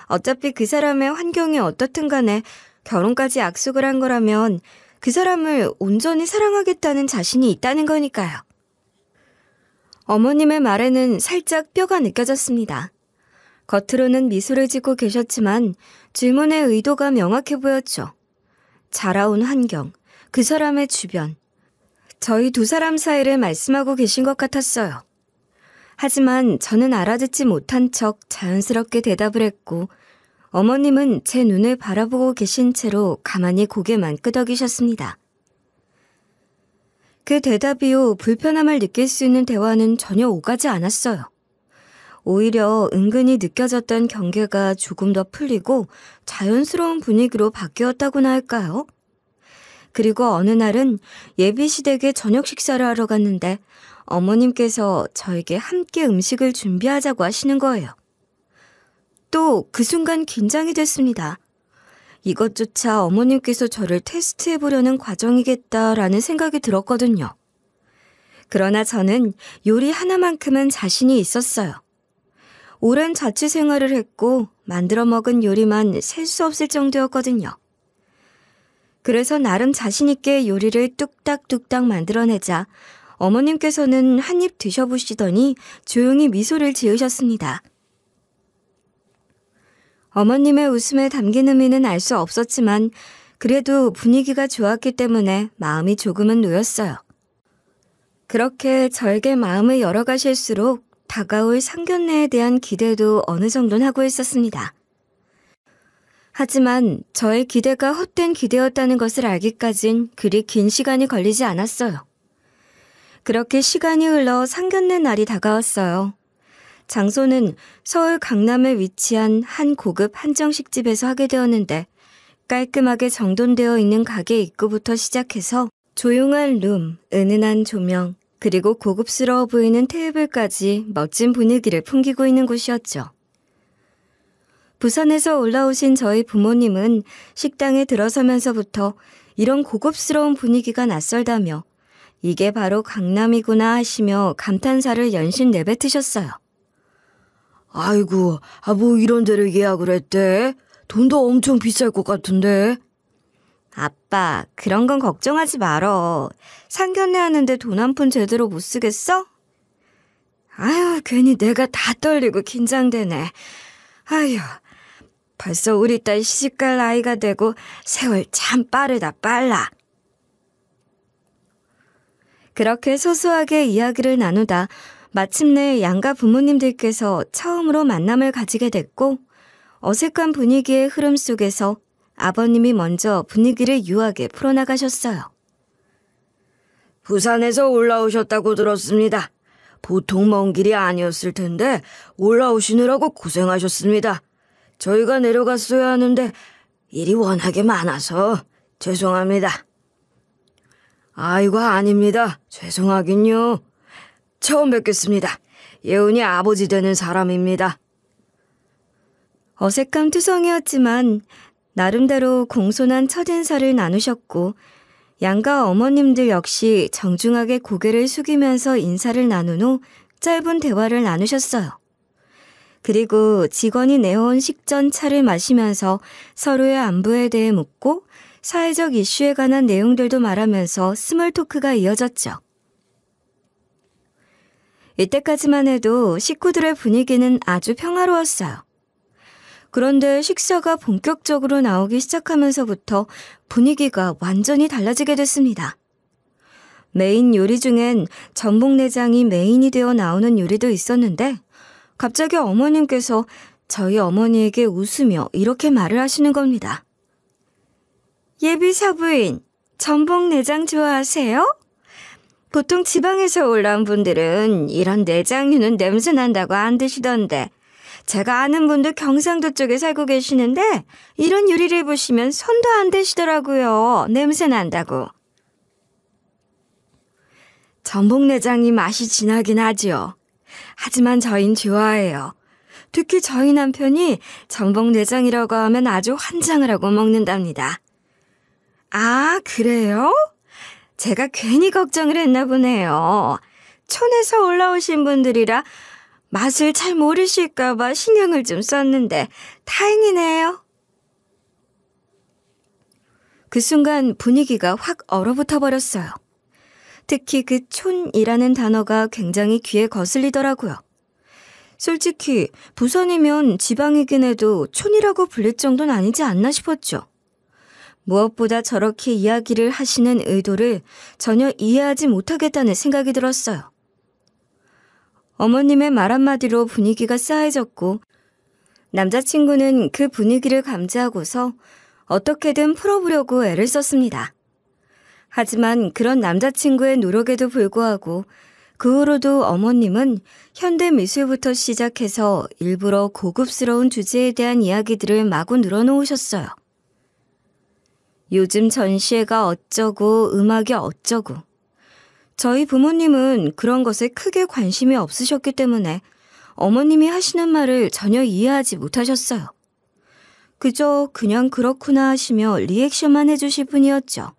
어차피 그 사람의 환경이 어떻든 간에 결혼까지 약속을 한 거라면 그 사람을 온전히 사랑하겠다는 자신이 있다는 거니까요. 어머님의 말에는 살짝 뼈가 느껴졌습니다. 겉으로는 미소를 짓고 계셨지만 질문의 의도가 명확해 보였죠. 자라온 환경, 그 사람의 주변, 저희 두 사람 사이를 말씀하고 계신 것 같았어요. 하지만 저는 알아듣지 못한 척 자연스럽게 대답을 했고 어머님은 제 눈을 바라보고 계신 채로 가만히 고개만 끄덕이셨습니다. 그 대답 이후 불편함을 느낄 수 있는 대화는 전혀 오가지 않았어요. 오히려 은근히 느껴졌던 경계가 조금 더 풀리고 자연스러운 분위기로 바뀌었다고나 할까요? 그리고 어느 날은 예비시댁에 저녁 식사를 하러 갔는데 어머님께서 저에게 함께 음식을 준비하자고 하시는 거예요. 또 그 순간 긴장이 됐습니다. 이것조차 어머님께서 저를 테스트해보려는 과정이겠다라는 생각이 들었거든요. 그러나 저는 요리 하나만큼은 자신이 있었어요. 오랜 자취 생활을 했고 만들어 먹은 요리만 셀 수 없을 정도였거든요. 그래서 나름 자신 있게 요리를 뚝딱뚝딱 만들어내자 어머님께서는 한 입 드셔보시더니 조용히 미소를 지으셨습니다. 어머님의 웃음에 담긴 의미는 알 수 없었지만 그래도 분위기가 좋았기 때문에 마음이 조금은 놓였어요. 그렇게 저에게 마음을 열어가실수록 다가올 상견례에 대한 기대도 어느 정도는 하고 있었습니다. 하지만 저의 기대가 헛된 기대였다는 것을 알기까진 그리 긴 시간이 걸리지 않았어요. 그렇게 시간이 흘러 상견례 날이 다가왔어요. 장소는 서울 강남에 위치한 한 고급 한정식집에서 하게 되었는데 깔끔하게 정돈되어 있는 가게 입구부터 시작해서 조용한 룸, 은은한 조명, 그리고 고급스러워 보이는 테이블까지 멋진 분위기를 풍기고 있는 곳이었죠. 부산에서 올라오신 저희 부모님은 식당에 들어서면서부터 이런 고급스러운 분위기가 낯설다며 이게 바로 강남이구나 하시며 감탄사를 연신 내뱉으셨어요. 아이고, 뭐 이런 데를 예약을 했대? 돈도 엄청 비쌀 것 같은데. 아빠, 그런 건 걱정하지 말어. 상견례 하는데 돈 한 푼 제대로 못 쓰겠어? 아유, 괜히 내가 다 떨리고 긴장되네. 아유, 벌써 우리 딸 시집갈 나이가 되고 세월 참 빠르다 빨라. 그렇게 소소하게 이야기를 나누다 마침내 양가 부모님들께서 처음으로 만남을 가지게 됐고 어색한 분위기의 흐름 속에서 아버님이 먼저 분위기를 유하게 풀어나가셨어요. 부산에서 올라오셨다고 들었습니다. 보통 먼 길이 아니었을 텐데 올라오시느라고 고생하셨습니다. 저희가 내려갔어야 하는데 일이 워낙에 많아서 죄송합니다. 아이고 아닙니다. 죄송하긴요. 처음 뵙겠습니다. 예은이 아버지 되는 사람입니다. 어색함 투성이었지만 나름대로 공손한 첫인사를 나누셨고 양가 어머님들 역시 정중하게 고개를 숙이면서 인사를 나눈 후 짧은 대화를 나누셨어요. 그리고 직원이 내어온 식전 차를 마시면서 서로의 안부에 대해 묻고 사회적 이슈에 관한 내용들도 말하면서 스몰 토크가 이어졌죠. 이때까지만 해도 식구들의 분위기는 아주 평화로웠어요. 그런데 식사가 본격적으로 나오기 시작하면서부터 분위기가 완전히 달라지게 됐습니다. 메인 요리 중엔 전복내장이 메인이 되어 나오는 요리도 있었는데 갑자기 어머님께서 저희 어머니에게 웃으며 이렇게 말을 하시는 겁니다. 예비 사부인, 전복내장 좋아하세요? 보통 지방에서 올라온 분들은 이런 내장류는 냄새 난다고 안 드시던데 제가 아는 분들 경상도 쪽에 살고 계시는데 이런 요리를 보시면 손도 안 대시더라고요. 냄새 난다고. 전복내장이 맛이 진하긴 하지요. 하지만 저흰 좋아해요. 특히 저희 남편이 전복내장이라고 하면 아주 환장을 하고 먹는답니다. 아, 그래요? 제가 괜히 걱정을 했나 보네요. 촌에서 올라오신 분들이라 맛을 잘 모르실까봐 신경을 좀 썼는데 다행이네요. 그 순간 분위기가 확 얼어붙어 버렸어요. 특히 그 촌이라는 단어가 굉장히 귀에 거슬리더라고요. 솔직히 부산이면 지방이긴 해도 촌이라고 불릴 정도는 아니지 않나 싶었죠. 무엇보다 저렇게 이야기를 하시는 의도를 전혀 이해하지 못하겠다는 생각이 들었어요. 어머님의 말 한마디로 분위기가 싸해졌고 남자친구는 그 분위기를 감지하고서 어떻게든 풀어보려고 애를 썼습니다. 하지만 그런 남자친구의 노력에도 불구하고 그 후로도 어머님은 현대미술부터 시작해서 일부러 고급스러운 주제에 대한 이야기들을 마구 늘어놓으셨어요. 요즘 전시회가 어쩌고 음악이 어쩌고. 저희 부모님은 그런 것에 크게 관심이 없으셨기 때문에 어머님이 하시는 말을 전혀 이해하지 못하셨어요. 그저 그냥 그렇구나 하시며 리액션만 해주실 뿐이었죠.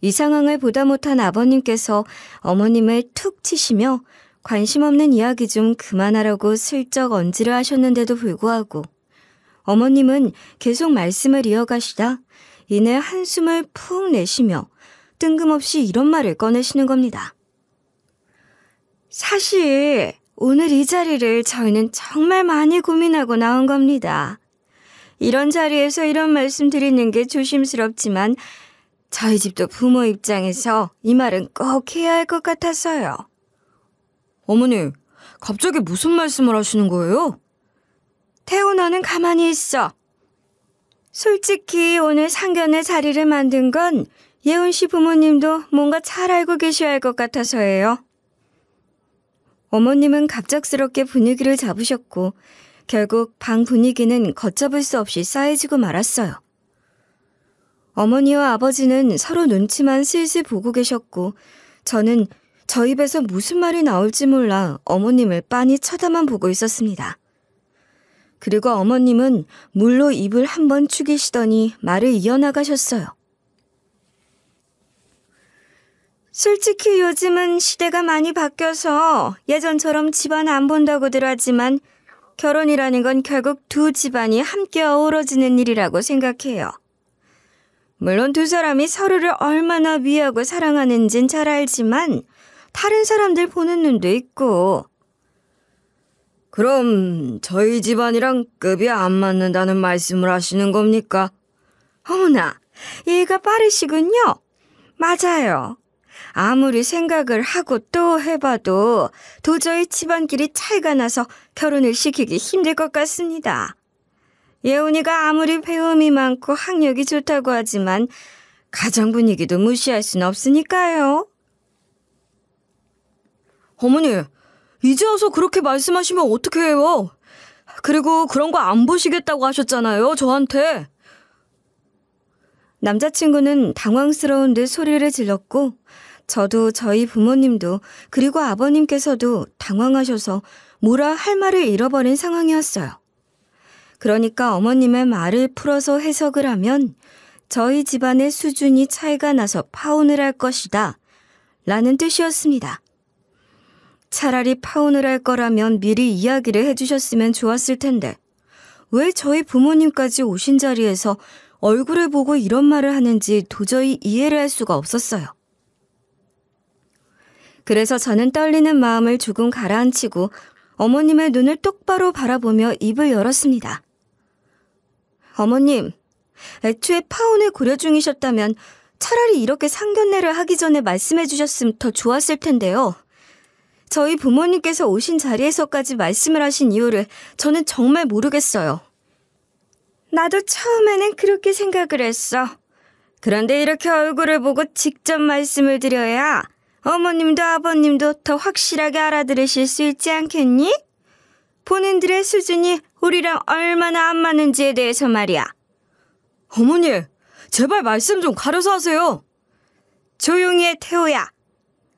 이 상황을 보다 못한 아버님께서 어머님을 툭 치시며 관심 없는 이야기 좀 그만하라고 슬쩍 언지를 하셨는데도 불구하고 어머님은 계속 말씀을 이어가시다 이내 한숨을 푹 내쉬며 뜬금없이 이런 말을 꺼내시는 겁니다. 사실 오늘 이 자리를 저희는 정말 많이 고민하고 나온 겁니다. 이런 자리에서 이런 말씀 드리는 게 조심스럽지만 저희 집도 부모 입장에서 이 말은 꼭 해야 할 것 같아서요. 어머니, 갑자기 무슨 말씀을 하시는 거예요? 태우, 너는 가만히 있어. 솔직히 오늘 상견례 자리를 만든 건 예훈 씨 부모님도 뭔가 잘 알고 계셔야 할 것 같아서예요. 어머님은 갑작스럽게 분위기를 잡으셨고 결국 방 분위기는 걷잡을 수 없이 싸해지고 말았어요. 어머니와 아버지는 서로 눈치만 슬슬 보고 계셨고 저는 저 입에서 무슨 말이 나올지 몰라 어머님을 빤히 쳐다만 보고 있었습니다. 그리고 어머님은 물로 입을 한번 축이시더니 말을 이어나가셨어요. 솔직히 요즘은 시대가 많이 바뀌어서 예전처럼 집안 안 본다고들 하지만 결혼이라는 건 결국 두 집안이 함께 어우러지는 일이라고 생각해요. 물론 두 사람이 서로를 얼마나 위하고 사랑하는진 잘 알지만 다른 사람들 보는 눈도 있고. 그럼 저희 집안이랑 급이 안 맞는다는 말씀을 하시는 겁니까? 어머나, 이해가 빠르시군요. 맞아요. 아무리 생각을 하고 또 해봐도 도저히 집안끼리 차이가 나서 결혼을 시키기 힘들 것 같습니다. 예훈이가 아무리 배움이 많고 학력이 좋다고 하지만 가정 분위기도 무시할 순 없으니까요. 어머니, 이제 와서 그렇게 말씀하시면 어떻게 해요? 그리고 그런 거 안 보시겠다고 하셨잖아요, 저한테. 남자친구는 당황스러운 듯 소리를 질렀고 저도 저희 부모님도 그리고 아버님께서도 당황하셔서 뭐라 할 말을 잃어버린 상황이었어요. 그러니까 어머님의 말을 풀어서 해석을 하면 저희 집안의 수준이 차이가 나서 파혼을 할 것이다 라는 뜻이었습니다. 차라리 파혼을 할 거라면 미리 이야기를 해주셨으면 좋았을 텐데 왜 저희 부모님까지 오신 자리에서 얼굴을 보고 이런 말을 하는지 도저히 이해를 할 수가 없었어요. 그래서 저는 떨리는 마음을 조금 가라앉히고 어머님의 눈을 똑바로 바라보며 입을 열었습니다. 어머님, 애초에 파혼을 고려 중이셨다면 차라리 이렇게 상견례를 하기 전에 말씀해 주셨으면 더 좋았을 텐데요. 저희 부모님께서 오신 자리에서까지 말씀을 하신 이유를 저는 정말 모르겠어요. 나도 처음에는 그렇게 생각을 했어. 그런데 이렇게 얼굴을 보고 직접 말씀을 드려야 어머님도 아버님도 더 확실하게 알아들으실 수 있지 않겠니? 본인들의 수준이 우리랑 얼마나 안 맞는지에 대해서 말이야. 어머니, 제발 말씀 좀 가려서 하세요. 조용히 해, 태호야.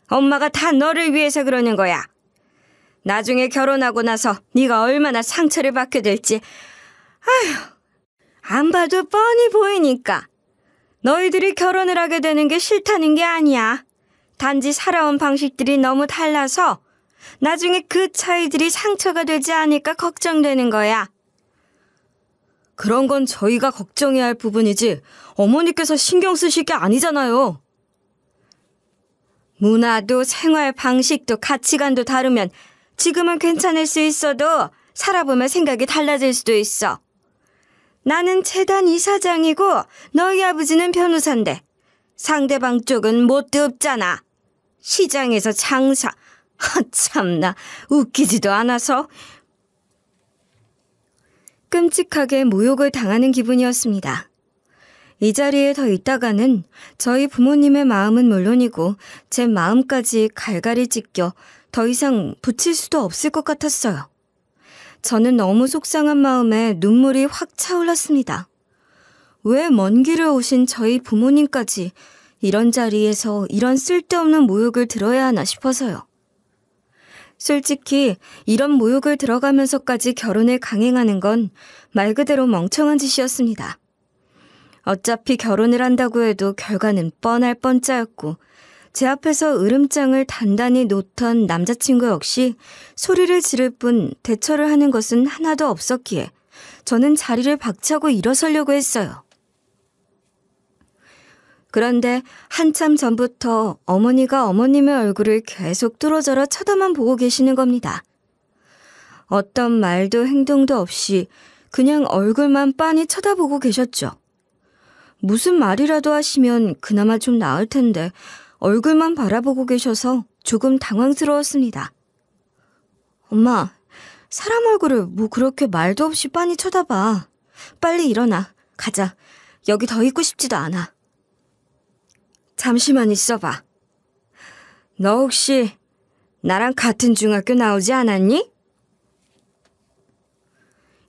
엄마가 다 너를 위해서 그러는 거야. 나중에 결혼하고 나서 네가 얼마나 상처를 받게 될지 안 봐도 뻔히 보이니까. 너희들이 결혼을 하게 되는 게 싫다는 게 아니야. 단지 살아온 방식들이 너무 달라서 나중에 그 차이들이 상처가 되지 않을까 걱정되는 거야. 그런 건 저희가 걱정해야 할 부분이지 어머니께서 신경 쓰실 게 아니잖아요. 문화도 생활 방식도 가치관도 다르면 지금은 괜찮을 수 있어도 살아보면 생각이 달라질 수도 있어. 나는 재단 이사장이고 너희 아버지는 변호사인데 상대방 쪽은 못도 없잖아. 시장에서 장사. 참나 웃기지도 않아서. 끔찍하게 모욕을 당하는 기분이었습니다. 이 자리에 더 있다가는 저희 부모님의 마음은 물론이고 제 마음까지 갈갈이 찢겨 더 이상 붙일 수도 없을 것 같았어요. 저는 너무 속상한 마음에 눈물이 확 차올랐습니다. 왜 먼 길을 오신 저희 부모님까지 이런 자리에서 이런 쓸데없는 모욕을 들어야 하나 싶어서요. 솔직히 이런 모욕을 들어가면서까지 결혼을 강행하는 건 말 그대로 멍청한 짓이었습니다. 어차피 결혼을 한다고 해도 결과는 뻔할 뻔짜였고 제 앞에서 으름장을 단단히 놓던 남자친구 역시 소리를 지를 뿐 대처를 하는 것은 하나도 없었기에 저는 자리를 박차고 일어서려고 했어요. 그런데 한참 전부터 어머니가 어머님의 얼굴을 계속 뚫어져라 쳐다만 보고 계시는 겁니다. 어떤 말도 행동도 없이 그냥 얼굴만 빤히 쳐다보고 계셨죠. 무슨 말이라도 하시면 그나마 좀 나을 텐데 얼굴만 바라보고 계셔서 조금 당황스러웠습니다. 엄마, 사람 얼굴을 뭐 그렇게 말도 없이 빤히 쳐다봐. 빨리 일어나. 가자. 여기 더 있고 싶지도 않아. 잠시만 있어봐. 너 혹시 나랑 같은 중학교 나오지 않았니?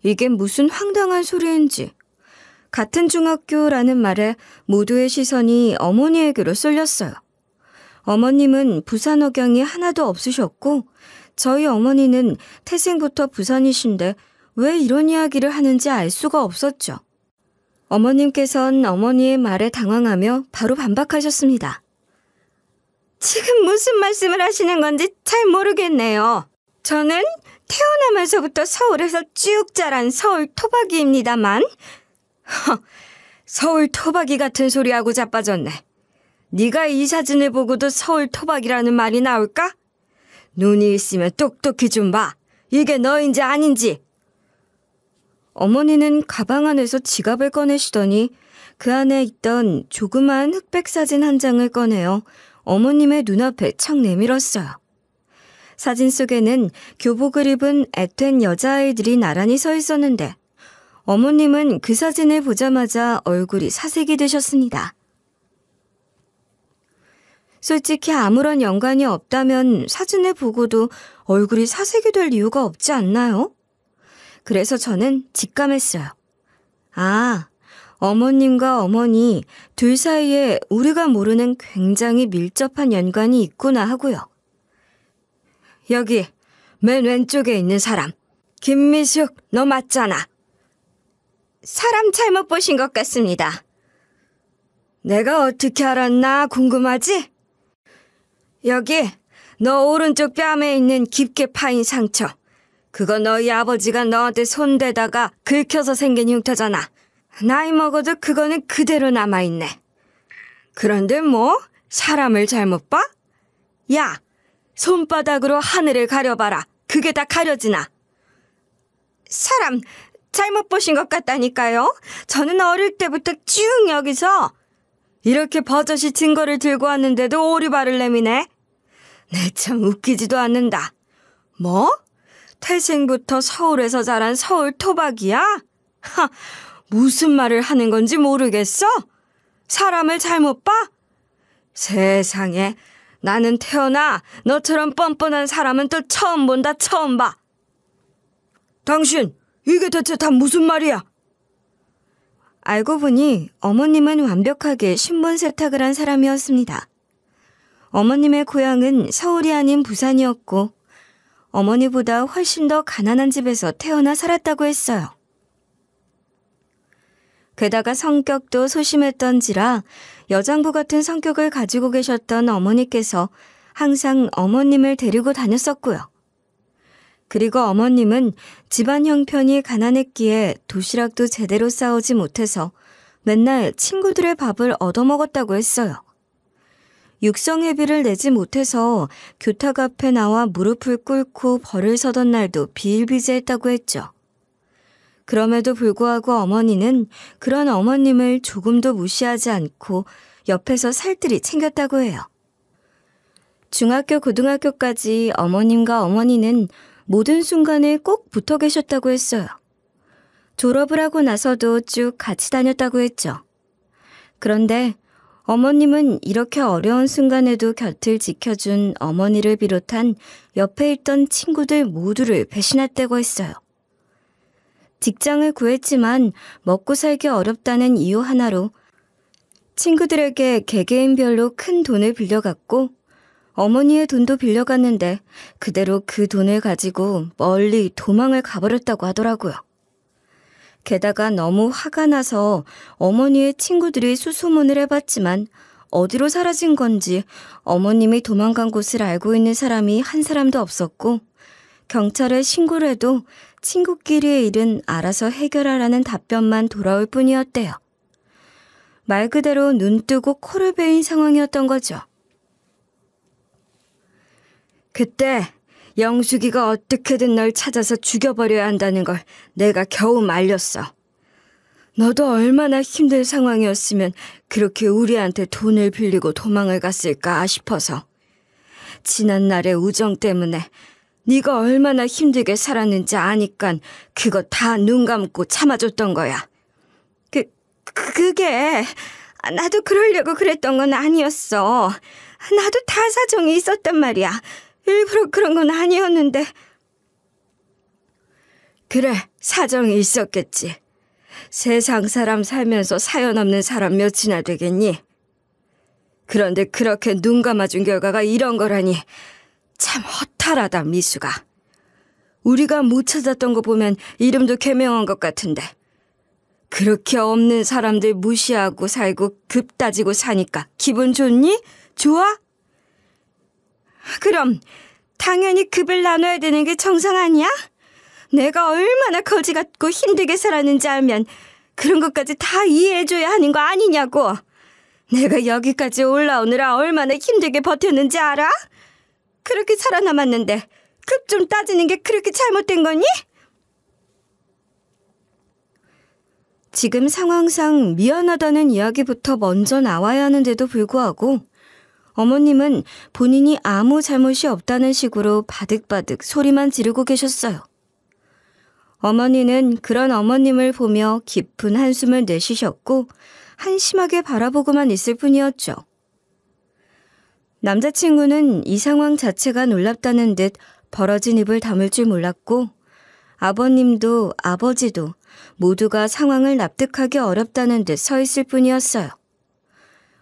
이게 무슨 황당한 소리인지. 같은 중학교라는 말에 모두의 시선이 어머니에게로 쏠렸어요. 어머님은 부산 억양이 하나도 없으셨고 저희 어머니는 태생부터 부산이신데 왜 이런 이야기를 하는지 알 수가 없었죠. 어머님께선 어머니의 말에 당황하며 바로 반박하셨습니다. 지금 무슨 말씀을 하시는 건지 잘 모르겠네요. 저는 태어나면서부터 서울에서 쭉 자란 서울 토박이입니다만. 서울 토박이 같은 소리하고 자빠졌네. 네가 이 사진을 보고도 서울 토박이라는 말이 나올까? 눈이 있으면 똑똑히 좀 봐. 이게 너인지 아닌지. 어머니는 가방 안에서 지갑을 꺼내시더니 그 안에 있던 조그만 흑백 사진 한 장을 꺼내어 어머님의 눈앞에 착 내밀었어요. 사진 속에는 교복을 입은 애된 여자아이들이 나란히 서 있었는데 어머님은 그 사진을 보자마자 얼굴이 사색이 되셨습니다. 솔직히 아무런 연관이 없다면 사진을 보고도 얼굴이 사색이 될 이유가 없지 않나요? 그래서 저는 직감했어요. 아, 어머님과 어머니 둘 사이에 우리가 모르는 굉장히 밀접한 연관이 있구나 하고요. 여기 맨 왼쪽에 있는 사람, 김미숙, 너 맞잖아. 사람 잘못 보신 것 같습니다. 내가 어떻게 알았나 궁금하지? 여기 너 오른쪽 뺨에 있는 깊게 파인 상처. 그거 너희 아버지가 너한테 손대다가 긁혀서 생긴 흉터잖아. 나이 먹어도 그거는 그대로 남아있네. 그런데 뭐 사람을 잘못 봐? 야, 손바닥으로 하늘을 가려봐라. 그게 다 가려지나. 사람 잘못 보신 것 같다니까요. 저는 어릴 때부터 쭉 여기서 이렇게 버젓이 증거를 들고 왔는데도 오리발을 내미네. 내 참 웃기지도 않는다. 뭐? 태생부터 서울에서 자란 서울 토박이야? 하, 무슨 말을 하는 건지 모르겠어? 사람을 잘못 봐? 세상에, 나는 태어나 너처럼 뻔뻔한 사람은 또 처음 본다, 처음 봐. 당신, 이게 대체 다 무슨 말이야? 알고 보니 어머님은 완벽하게 신분 세탁을 한 사람이었습니다. 어머님의 고향은 서울이 아닌 부산이었고 어머니보다 훨씬 더 가난한 집에서 태어나 살았다고 했어요. 게다가 성격도 소심했던지라 여장부 같은 성격을 가지고 계셨던 어머니께서 항상 어머님을 데리고 다녔었고요. 그리고 어머님은 집안 형편이 가난했기에 도시락도 제대로 싸오지 못해서 맨날 친구들의 밥을 얻어먹었다고 했어요. 육성회비를 내지 못해서 교탁 앞에 나와 무릎을 꿇고 벌을 서던 날도 비일비재했다고 했죠. 그럼에도 불구하고 어머니는 그런 어머님을 조금도 무시하지 않고 옆에서 살뜰히 챙겼다고 해요. 중학교, 고등학교까지 어머님과 어머니는 모든 순간에 꼭 붙어 계셨다고 했어요. 졸업을 하고 나서도 쭉 같이 다녔다고 했죠. 그런데 어머님은 이렇게 어려운 순간에도 곁을 지켜준 어머니를 비롯한 옆에 있던 친구들 모두를 배신했다고 했어요. 직장을 구했지만 먹고 살기 어렵다는 이유 하나로 친구들에게 개개인별로 큰 돈을 빌려갔고 어머니의 돈도 빌려갔는데 그대로 그 돈을 가지고 멀리 도망을 가버렸다고 하더라고요. 게다가 너무 화가 나서 어머니의 친구들이 수소문을 해봤지만 어디로 사라진 건지 어머님이 도망간 곳을 알고 있는 사람이 한 사람도 없었고 경찰에 신고를 해도 친구끼리의 일은 알아서 해결하라는 답변만 돌아올 뿐이었대요. 말 그대로 눈 뜨고 코를 베인 상황이었던 거죠. 그때 영숙이가 어떻게든 널 찾아서 죽여버려야 한다는 걸 내가 겨우 말렸어. 너도 얼마나 힘든 상황이었으면 그렇게 우리한테 돈을 빌리고 도망을 갔을까 싶어서. 지난날의 우정 때문에 네가 얼마나 힘들게 살았는지 아니깐 그거 다 눈 감고 참아줬던 거야. 그게 나도 그러려고 그랬던 건 아니었어. 나도 다 사정이 있었단 말이야. 일부러 그런 건 아니었는데. 그래, 사정이 있었겠지. 세상 사람 살면서 사연 없는 사람 몇이나 되겠니? 그런데 그렇게 눈 감아준 결과가 이런 거라니 참 허탈하다, 미수가. 우리가 못 찾았던 거 보면 이름도 개명한 것 같은데 그렇게 없는 사람들 무시하고 살고 급 따지고 사니까 기분 좋니? 좋아? 그럼 당연히 급을 나눠야 되는 게 정상 아니야? 내가 얼마나 거지 같고 힘들게 살았는지 알면 그런 것까지 다 이해해줘야 하는 거 아니냐고. 내가 여기까지 올라오느라 얼마나 힘들게 버텼는지 알아? 그렇게 살아남았는데 급 좀 따지는 게 그렇게 잘못된 거니? 지금 상황상 미안하다는 이야기부터 먼저 나와야 하는데도 불구하고 어머님은 본인이 아무 잘못이 없다는 식으로 바득바득 소리만 지르고 계셨어요. 어머니는 그런 어머님을 보며 깊은 한숨을 내쉬셨고 한심하게 바라보고만 있을 뿐이었죠. 남자친구는 이 상황 자체가 놀랍다는 듯 벌어진 입을 다물 줄 몰랐고 아버님도 아버지도 모두가 상황을 납득하기 어렵다는 듯 서 있을 뿐이었어요.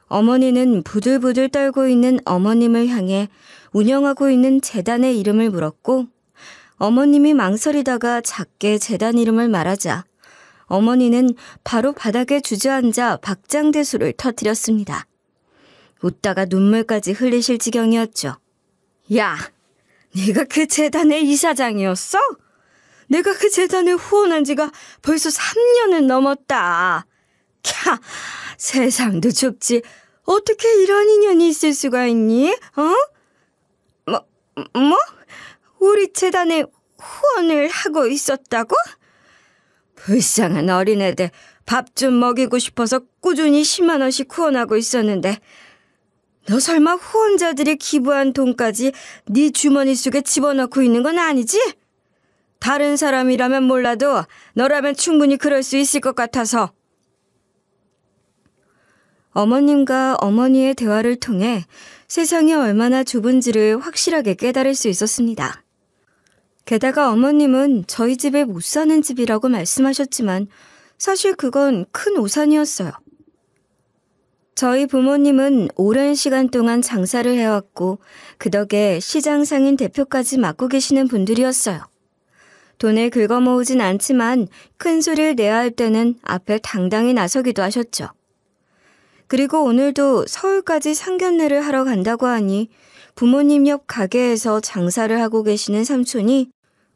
어머니는 부들부들 떨고 있는 어머님을 향해 운영하고 있는 재단의 이름을 물었고 어머님이 망설이다가 작게 재단 이름을 말하자 어머니는 바로 바닥에 주저앉아 박장대소를 터뜨렸습니다. 웃다가 눈물까지 흘리실 지경이었죠. 야, 네가 그 재단의 이사장이었어? 내가 그 재단에 후원한 지가 벌써 3년은 넘었다. 캬, 세상도 좁지. 어떻게 이런 인연이 있을 수가 있니? 뭐? 우리 재단에 후원을 하고 있었다고? 불쌍한 어린애들 밥 좀 먹이고 싶어서 꾸준히 10만 원씩 후원하고 있었는데 너 설마 후원자들이 기부한 돈까지 네 주머니 속에 집어넣고 있는 건 아니지? 다른 사람이라면 몰라도 너라면 충분히 그럴 수 있을 것 같아서. 어머님과 어머니의 대화를 통해 세상이 얼마나 좁은지를 확실하게 깨달을 수 있었습니다. 게다가 어머님은 저희 집에 못 사는 집이라고 말씀하셨지만 사실 그건 큰 오산이었어요. 저희 부모님은 오랜 시간 동안 장사를 해왔고 그 덕에 시장 상인 대표까지 맡고 계시는 분들이었어요. 돈을 긁어모으진 않지만 큰 소리를 내야 할 때는 앞에 당당히 나서기도 하셨죠. 그리고 오늘도 서울까지 상견례를 하러 간다고 하니 부모님 옆 가게에서 장사를 하고 계시는 삼촌이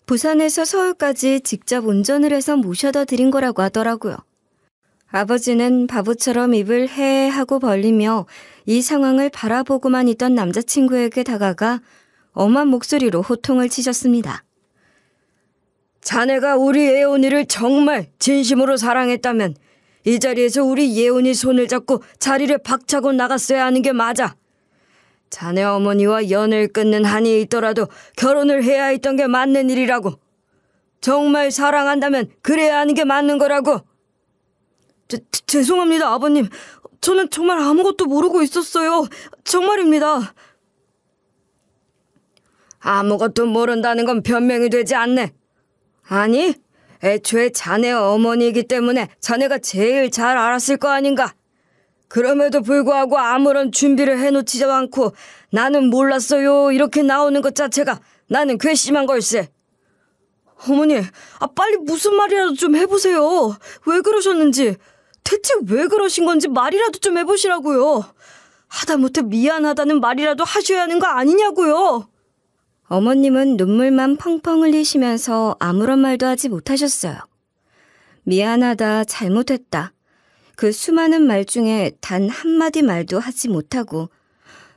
부산에서 서울까지 직접 운전을 해서 모셔다 드린 거라고 하더라고요. 아버지는 바보처럼 입을 헤헤 하고 벌리며 이 상황을 바라보고만 있던 남자친구에게 다가가 엄한 목소리로 호통을 치셨습니다. 자네가 우리 예원이를 정말 진심으로 사랑했다면 이 자리에서 우리 예원이 손을 잡고 자리를 박차고 나갔어야 하는 게 맞아. 자네 어머니와 연을 끊는 한이 있더라도 결혼을 해야 했던 게 맞는 일이라고. 정말 사랑한다면 그래야 하는 게 맞는 거라고. 죄송합니다, 아버님. 저는 정말 아무것도 모르고 있었어요. 정말입니다. 아무것도 모른다는 건 변명이 되지 않네. 아니, 애초에 자네 어머니이기 때문에 자네가 제일 잘 알았을 거 아닌가. 그럼에도 불구하고 아무런 준비를 해놓지도 않고 나는 몰랐어요 이렇게 나오는 것 자체가 나는 괘씸한 걸세. 어머니, 빨리 무슨 말이라도 좀 해보세요. 왜 그러셨는지, 대체 왜 그러신 건지 말이라도 좀 해보시라고요. 하다못해 미안하다는 말이라도 하셔야 하는 거 아니냐고요. 어머님은 눈물만 펑펑 흘리시면서 아무런 말도 하지 못하셨어요. 미안하다, 잘못했다. 그 수많은 말 중에 단 한마디 말도 하지 못하고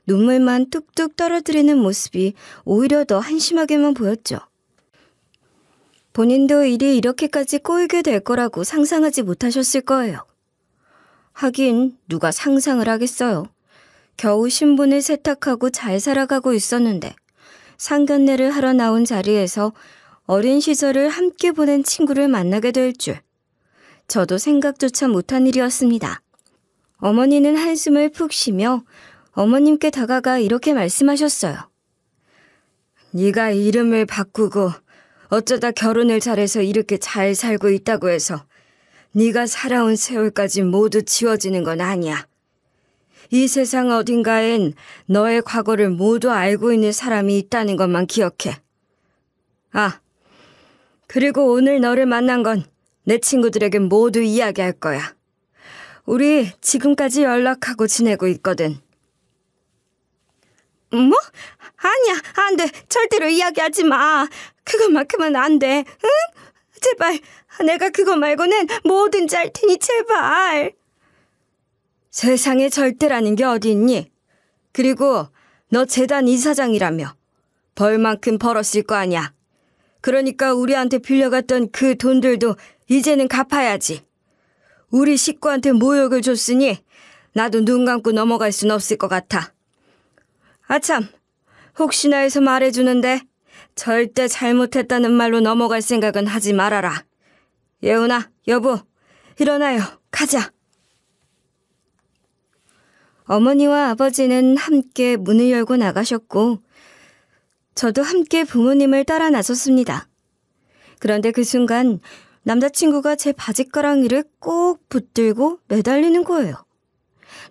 눈물만 뚝뚝 떨어뜨리는 모습이 오히려 더 한심하게만 보였죠. 본인도 일이 이렇게까지 꼬이게 될 거라고 상상하지 못하셨을 거예요. 하긴 누가 상상을 하겠어요. 겨우 신분을 세탁하고 잘 살아가고 있었는데 상견례를 하러 나온 자리에서 어린 시절을 함께 보낸 친구를 만나게 될 줄. 저도 생각조차 못한 일이었습니다. 어머니는 한숨을 푹 쉬며 어머님께 다가가 이렇게 말씀하셨어요. 네가 이름을 바꾸고 어쩌다 결혼을 잘해서 이렇게 잘 살고 있다고 해서 네가 살아온 세월까지 모두 지워지는 건 아니야. 이 세상 어딘가엔 너의 과거를 모두 알고 있는 사람이 있다는 것만 기억해. 아, 그리고 오늘 너를 만난 건 내 친구들에게 모두 이야기할 거야. 우리 지금까지 연락하고 지내고 있거든. 뭐? 아니야, 안 돼. 절대로 이야기하지 마. 그것만큼은 안 돼. 응? 제발. 내가 그거 말고는 뭐든지 할 테니 제발. 세상에 절대라는 게 어디 있니? 그리고 너 재단 이사장이라며. 벌만큼 벌었을 거 아니야. 그러니까 우리한테 빌려갔던 그 돈들도 이제는 갚아야지. 우리 식구한테 모욕을 줬으니 나도 눈 감고 넘어갈 순 없을 것 같아. 아참, 혹시나 해서 말해주는데 절대 잘못했다는 말로 넘어갈 생각은 하지 말아라. 예은아, 여보, 일어나요. 가자. 어머니와 아버지는 함께 문을 열고 나가셨고 저도 함께 부모님을 따라 나섰습니다. 그런데 그 순간 남자친구가 제 바지가랑이를 꼭 붙들고 매달리는 거예요.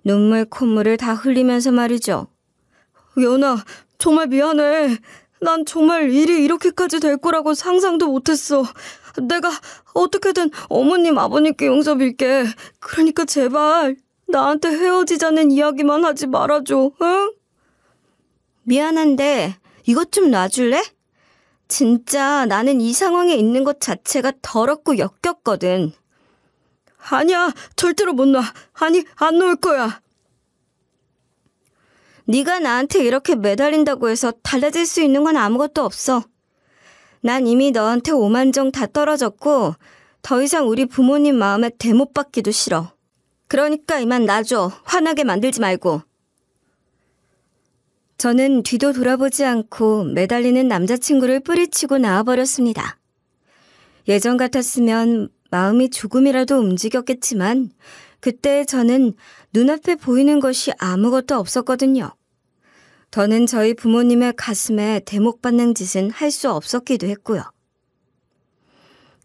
눈물 콧물을 다 흘리면서 말이죠. 연아, 정말 미안해. 난 정말 일이 이렇게까지 될 거라고 상상도 못했어. 내가 어떻게든 어머님, 아버님께 용서빌게. 그러니까 제발 나한테 헤어지자는 이야기만 하지 말아줘, 응? 미안한데 이것 좀 놔줄래? 진짜 나는 이 상황에 있는 것 자체가 더럽고 역겹거든. 아니야, 절대로 못 놔. 아니, 안 놓을 거야. 네가 나한테 이렇게 매달린다고 해서 달라질 수 있는 건 아무것도 없어. 난 이미 너한테 오만정 다 떨어졌고 더 이상 우리 부모님 마음에 대못 받기도 싫어. 그러니까 이만 놔줘. 화나게 만들지 말고. 저는 뒤도 돌아보지 않고 매달리는 남자친구를 뿌리치고 나와버렸습니다. 예전 같았으면 마음이 조금이라도 움직였겠지만 그때 저는 눈앞에 보이는 것이 아무것도 없었거든요. 더는 저희 부모님의 가슴에 대목받는 짓은 할 수 없었기도 했고요.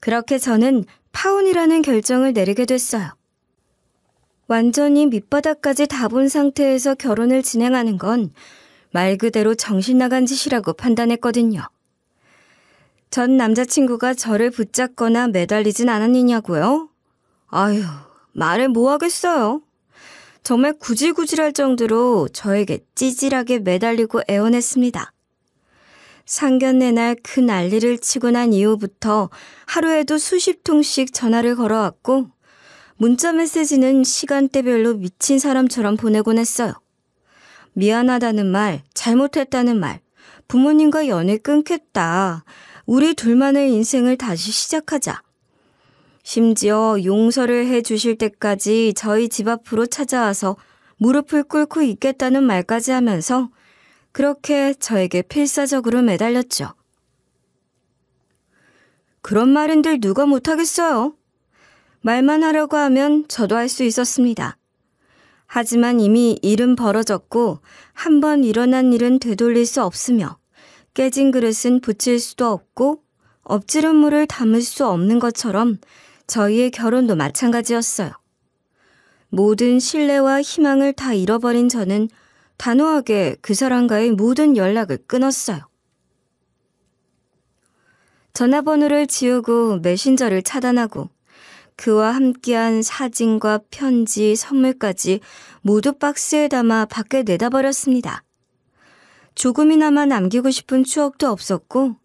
그렇게 저는 파혼이라는 결정을 내리게 됐어요. 완전히 밑바닥까지 다 본 상태에서 결혼을 진행하는 건 말 그대로 정신 나간 짓이라고 판단했거든요. 전 남자친구가 저를 붙잡거나 매달리진 않았느냐고요? 아휴, 말을 뭐 하겠어요. 정말 구질구질할 정도로 저에게 찌질하게 매달리고 애원했습니다. 상견례 날 그 난리를 치고 난 이후부터 하루에도 수십 통씩 전화를 걸어왔고 문자 메시지는 시간대별로 미친 사람처럼 보내곤 했어요. 미안하다는 말, 잘못했다는 말, 부모님과 연애 끊겠다, 우리 둘만의 인생을 다시 시작하자. 심지어 용서를 해주실 때까지 저희 집 앞으로 찾아와서 무릎을 꿇고 있겠다는 말까지 하면서 그렇게 저에게 필사적으로 매달렸죠. 그런 말인들 누가 못하겠어요. 말만 하려고 하면 저도 할 수 있었습니다. 하지만 이미 일은 벌어졌고 한 번 일어난 일은 되돌릴 수 없으며 깨진 그릇은 붙일 수도 없고 엎지른 물을 담을 수 없는 것처럼 저희의 결혼도 마찬가지였어요. 모든 신뢰와 희망을 다 잃어버린 저는 단호하게 그 사람과의 모든 연락을 끊었어요. 전화번호를 지우고 메신저를 차단하고 그와 함께한 사진과 편지, 선물까지 모두 박스에 담아 밖에 내다버렸습니다. 조금이나마 남기고 싶은 추억도 없었고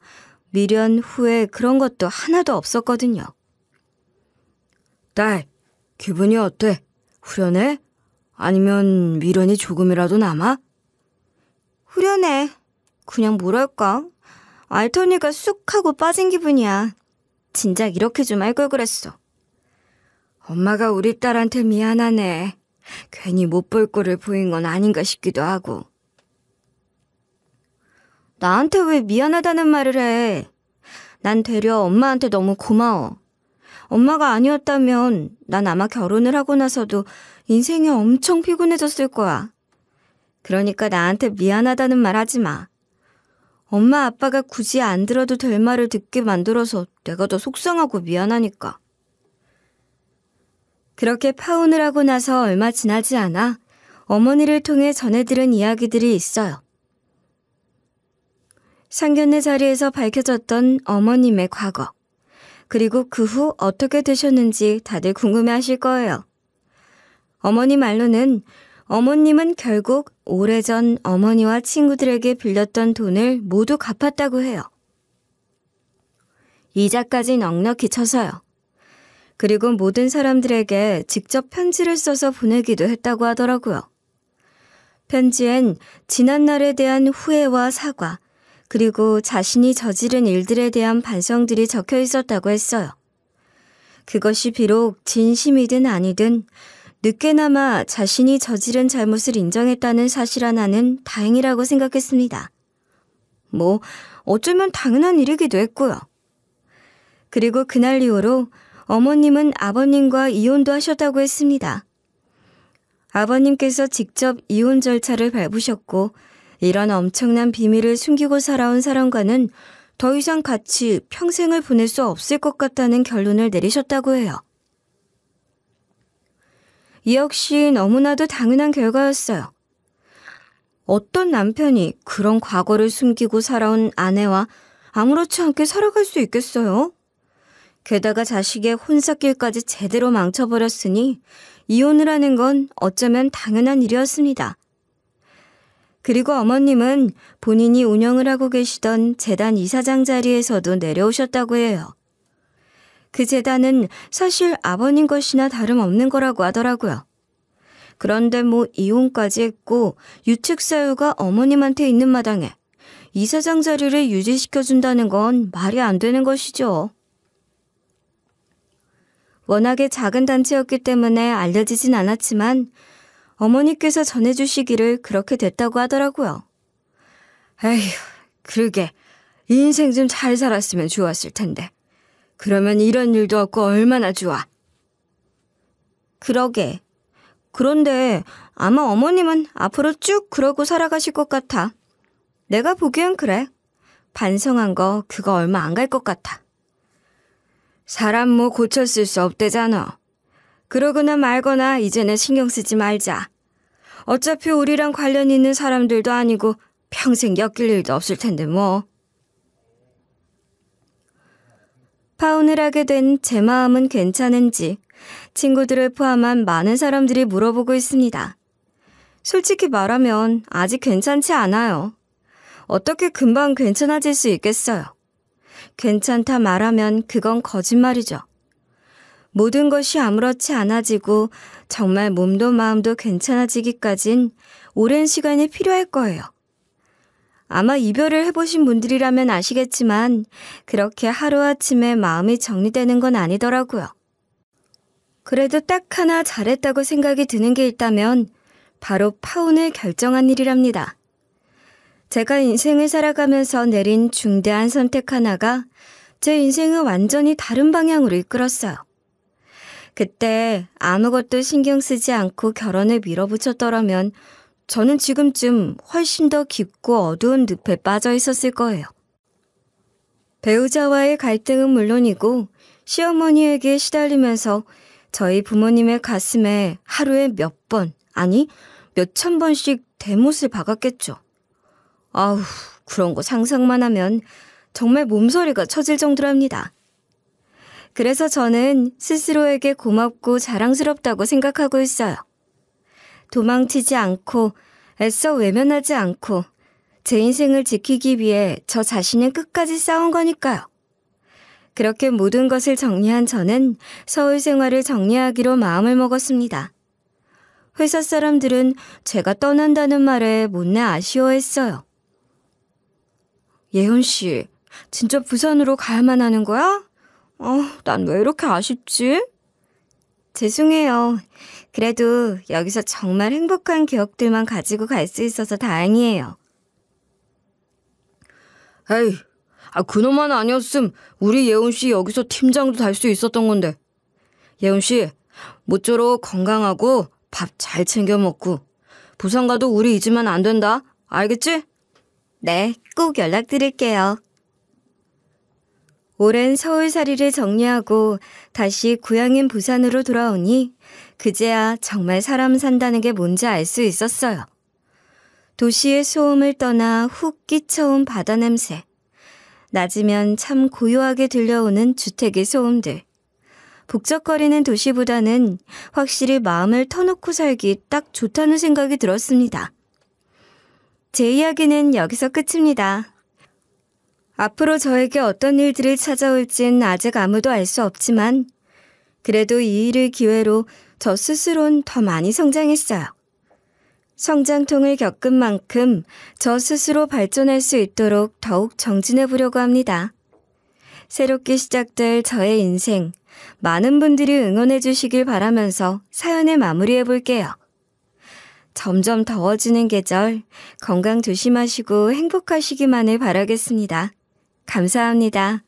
미련 후에 그런 것도 하나도 없었거든요. 딸, 기분이 어때? 후련해? 아니면 미련이 조금이라도 남아? 후련해. 그냥 뭐랄까? 알턴이가 쑥 하고 빠진 기분이야. 진작 이렇게 좀 할 걸 그랬어. 엄마가 우리 딸한테 미안하네. 괜히 못 볼 꼴을 보인 건 아닌가 싶기도 하고. 나한테 왜 미안하다는 말을 해? 난 되려 엄마한테 너무 고마워. 엄마가 아니었다면 난 아마 결혼을 하고 나서도 인생이 엄청 피곤해졌을 거야. 그러니까 나한테 미안하다는 말 하지 마. 엄마 아빠가 굳이 안 들어도 될 말을 듣게 만들어서 내가 더 속상하고 미안하니까. 그렇게 파혼을 하고 나서 얼마 지나지 않아 어머니를 통해 전해 들은 이야기들이 있어요. 상견례 자리에서 밝혀졌던 어머님의 과거, 그리고 그 후 어떻게 되셨는지 다들 궁금해하실 거예요. 어머니 말로는 어머님은 결국 오래전 어머니와 친구들에게 빌렸던 돈을 모두 갚았다고 해요. 이자까지 넉넉히 쳐서요. 그리고 모든 사람들에게 직접 편지를 써서 보내기도 했다고 하더라고요. 편지엔 지난 날에 대한 후회와 사과, 그리고 자신이 저지른 일들에 대한 반성들이 적혀 있었다고 했어요. 그것이 비록 진심이든 아니든 늦게나마 자신이 저지른 잘못을 인정했다는 사실 하나는 다행이라고 생각했습니다. 뭐 어쩌면 당연한 일이기도 했고요. 그리고 그날 이후로 어머님은 아버님과 이혼도 하셨다고 했습니다. 아버님께서 직접 이혼 절차를 밟으셨고 이런 엄청난 비밀을 숨기고 살아온 사람과는 더 이상 같이 평생을 보낼 수 없을 것 같다는 결론을 내리셨다고 해요. 이 역시 너무나도 당연한 결과였어요. 어떤 남편이 그런 과거를 숨기고 살아온 아내와 아무렇지 않게 살아갈 수 있겠어요? 게다가 자식의 혼사길까지 제대로 망쳐버렸으니 이혼을 하는 건 어쩌면 당연한 일이었습니다. 그리고 어머님은 본인이 운영을 하고 계시던 재단 이사장 자리에서도 내려오셨다고 해요. 그 재단은 사실 아버님 것이나 다름없는 거라고 하더라고요. 그런데 뭐 이혼까지 했고 유책 사유가 어머님한테 있는 마당에 이사장 자리를 유지시켜준다는 건 말이 안 되는 것이죠. 워낙에 작은 단체였기 때문에 알려지진 않았지만 어머니께서 전해주시기를 그렇게 됐다고 하더라고요. 에휴, 그러게 인생 좀 잘 살았으면 좋았을 텐데. 그러면 이런 일도 없고 얼마나 좋아. 그러게. 그런데 아마 어머님은 앞으로 쭉 그러고 살아가실 것 같아. 내가 보기엔 그래. 반성한 거 그거 얼마 안 갈 것 같아. 사람 뭐 고쳤을 수 없대잖아. 그러거나 말거나 이제는 신경 쓰지 말자. 어차피 우리랑 관련 있는 사람들도 아니고 평생 엮일 일도 없을 텐데 뭐. 파혼을 하게 된 제 마음은 괜찮은지 친구들을 포함한 많은 사람들이 물어보고 있습니다. 솔직히 말하면 아직 괜찮지 않아요. 어떻게 금방 괜찮아질 수 있겠어요? 괜찮다 말하면 그건 거짓말이죠. 모든 것이 아무렇지 않아지고 정말 몸도 마음도 괜찮아지기까진 오랜 시간이 필요할 거예요. 아마 이별을 해보신 분들이라면 아시겠지만 그렇게 하루아침에 마음이 정리되는 건 아니더라고요. 그래도 딱 하나 잘했다고 생각이 드는 게 있다면 바로 파혼을 결정한 일이랍니다. 제가 인생을 살아가면서 내린 중대한 선택 하나가 제 인생을 완전히 다른 방향으로 이끌었어요. 그때 아무것도 신경 쓰지 않고 결혼을 밀어붙였더라면 저는 지금쯤 훨씬 더 깊고 어두운 늪에 빠져 있었을 거예요. 배우자와의 갈등은 물론이고 시어머니에게 시달리면서 저희 부모님의 가슴에 하루에 몇 번, 아니 몇천 번씩 대못을 박았겠죠. 아우, 그런 거 상상만 하면 정말 몸서리가 쳐질 정도랍니다. 그래서 저는 스스로에게 고맙고 자랑스럽다고 생각하고 있어요. 도망치지 않고 애써 외면하지 않고 제 인생을 지키기 위해 저 자신은 끝까지 싸운 거니까요. 그렇게 모든 것을 정리한 저는 서울 생활을 정리하기로 마음을 먹었습니다. 회사 사람들은 제가 떠난다는 말에 못내 아쉬워했어요. 예훈 씨, 진짜 부산으로 가야만 하는 거야? 난 왜 이렇게 아쉽지? 죄송해요. 그래도 여기서 정말 행복한 기억들만 가지고 갈 수 있어서 다행이에요. 에이, 그놈 하나 아니었음 우리 예훈 씨 여기서 팀장도 달 수 있었던 건데. 예훈 씨, 모쪼록 건강하고 밥 잘 챙겨 먹고 부산 가도 우리 잊으면 안 된다. 알겠지? 네, 꼭 연락드릴게요. 오랜 서울살이를 정리하고 다시 고향인 부산으로 돌아오니 그제야 정말 사람 산다는 게 뭔지 알 수 있었어요. 도시의 소음을 떠나 훅 끼쳐온 바다 냄새, 낮이면 참 고요하게 들려오는 주택의 소음들, 북적거리는 도시보다는 확실히 마음을 터놓고 살기 딱 좋다는 생각이 들었습니다. 제 이야기는 여기서 끝입니다. 앞으로 저에게 어떤 일들이 찾아올진 아직 아무도 알 수 없지만 그래도 이 일을 기회로 저 스스로는 더 많이 성장했어요. 성장통을 겪은 만큼 저 스스로 발전할 수 있도록 더욱 정진해 보려고 합니다. 새롭게 시작될 저의 인생, 많은 분들이 응원해 주시길 바라면서 사연을 마무리해 볼게요. 점점 더워지는 계절, 건강 조심하시고 행복하시기만을 바라겠습니다. 감사합니다.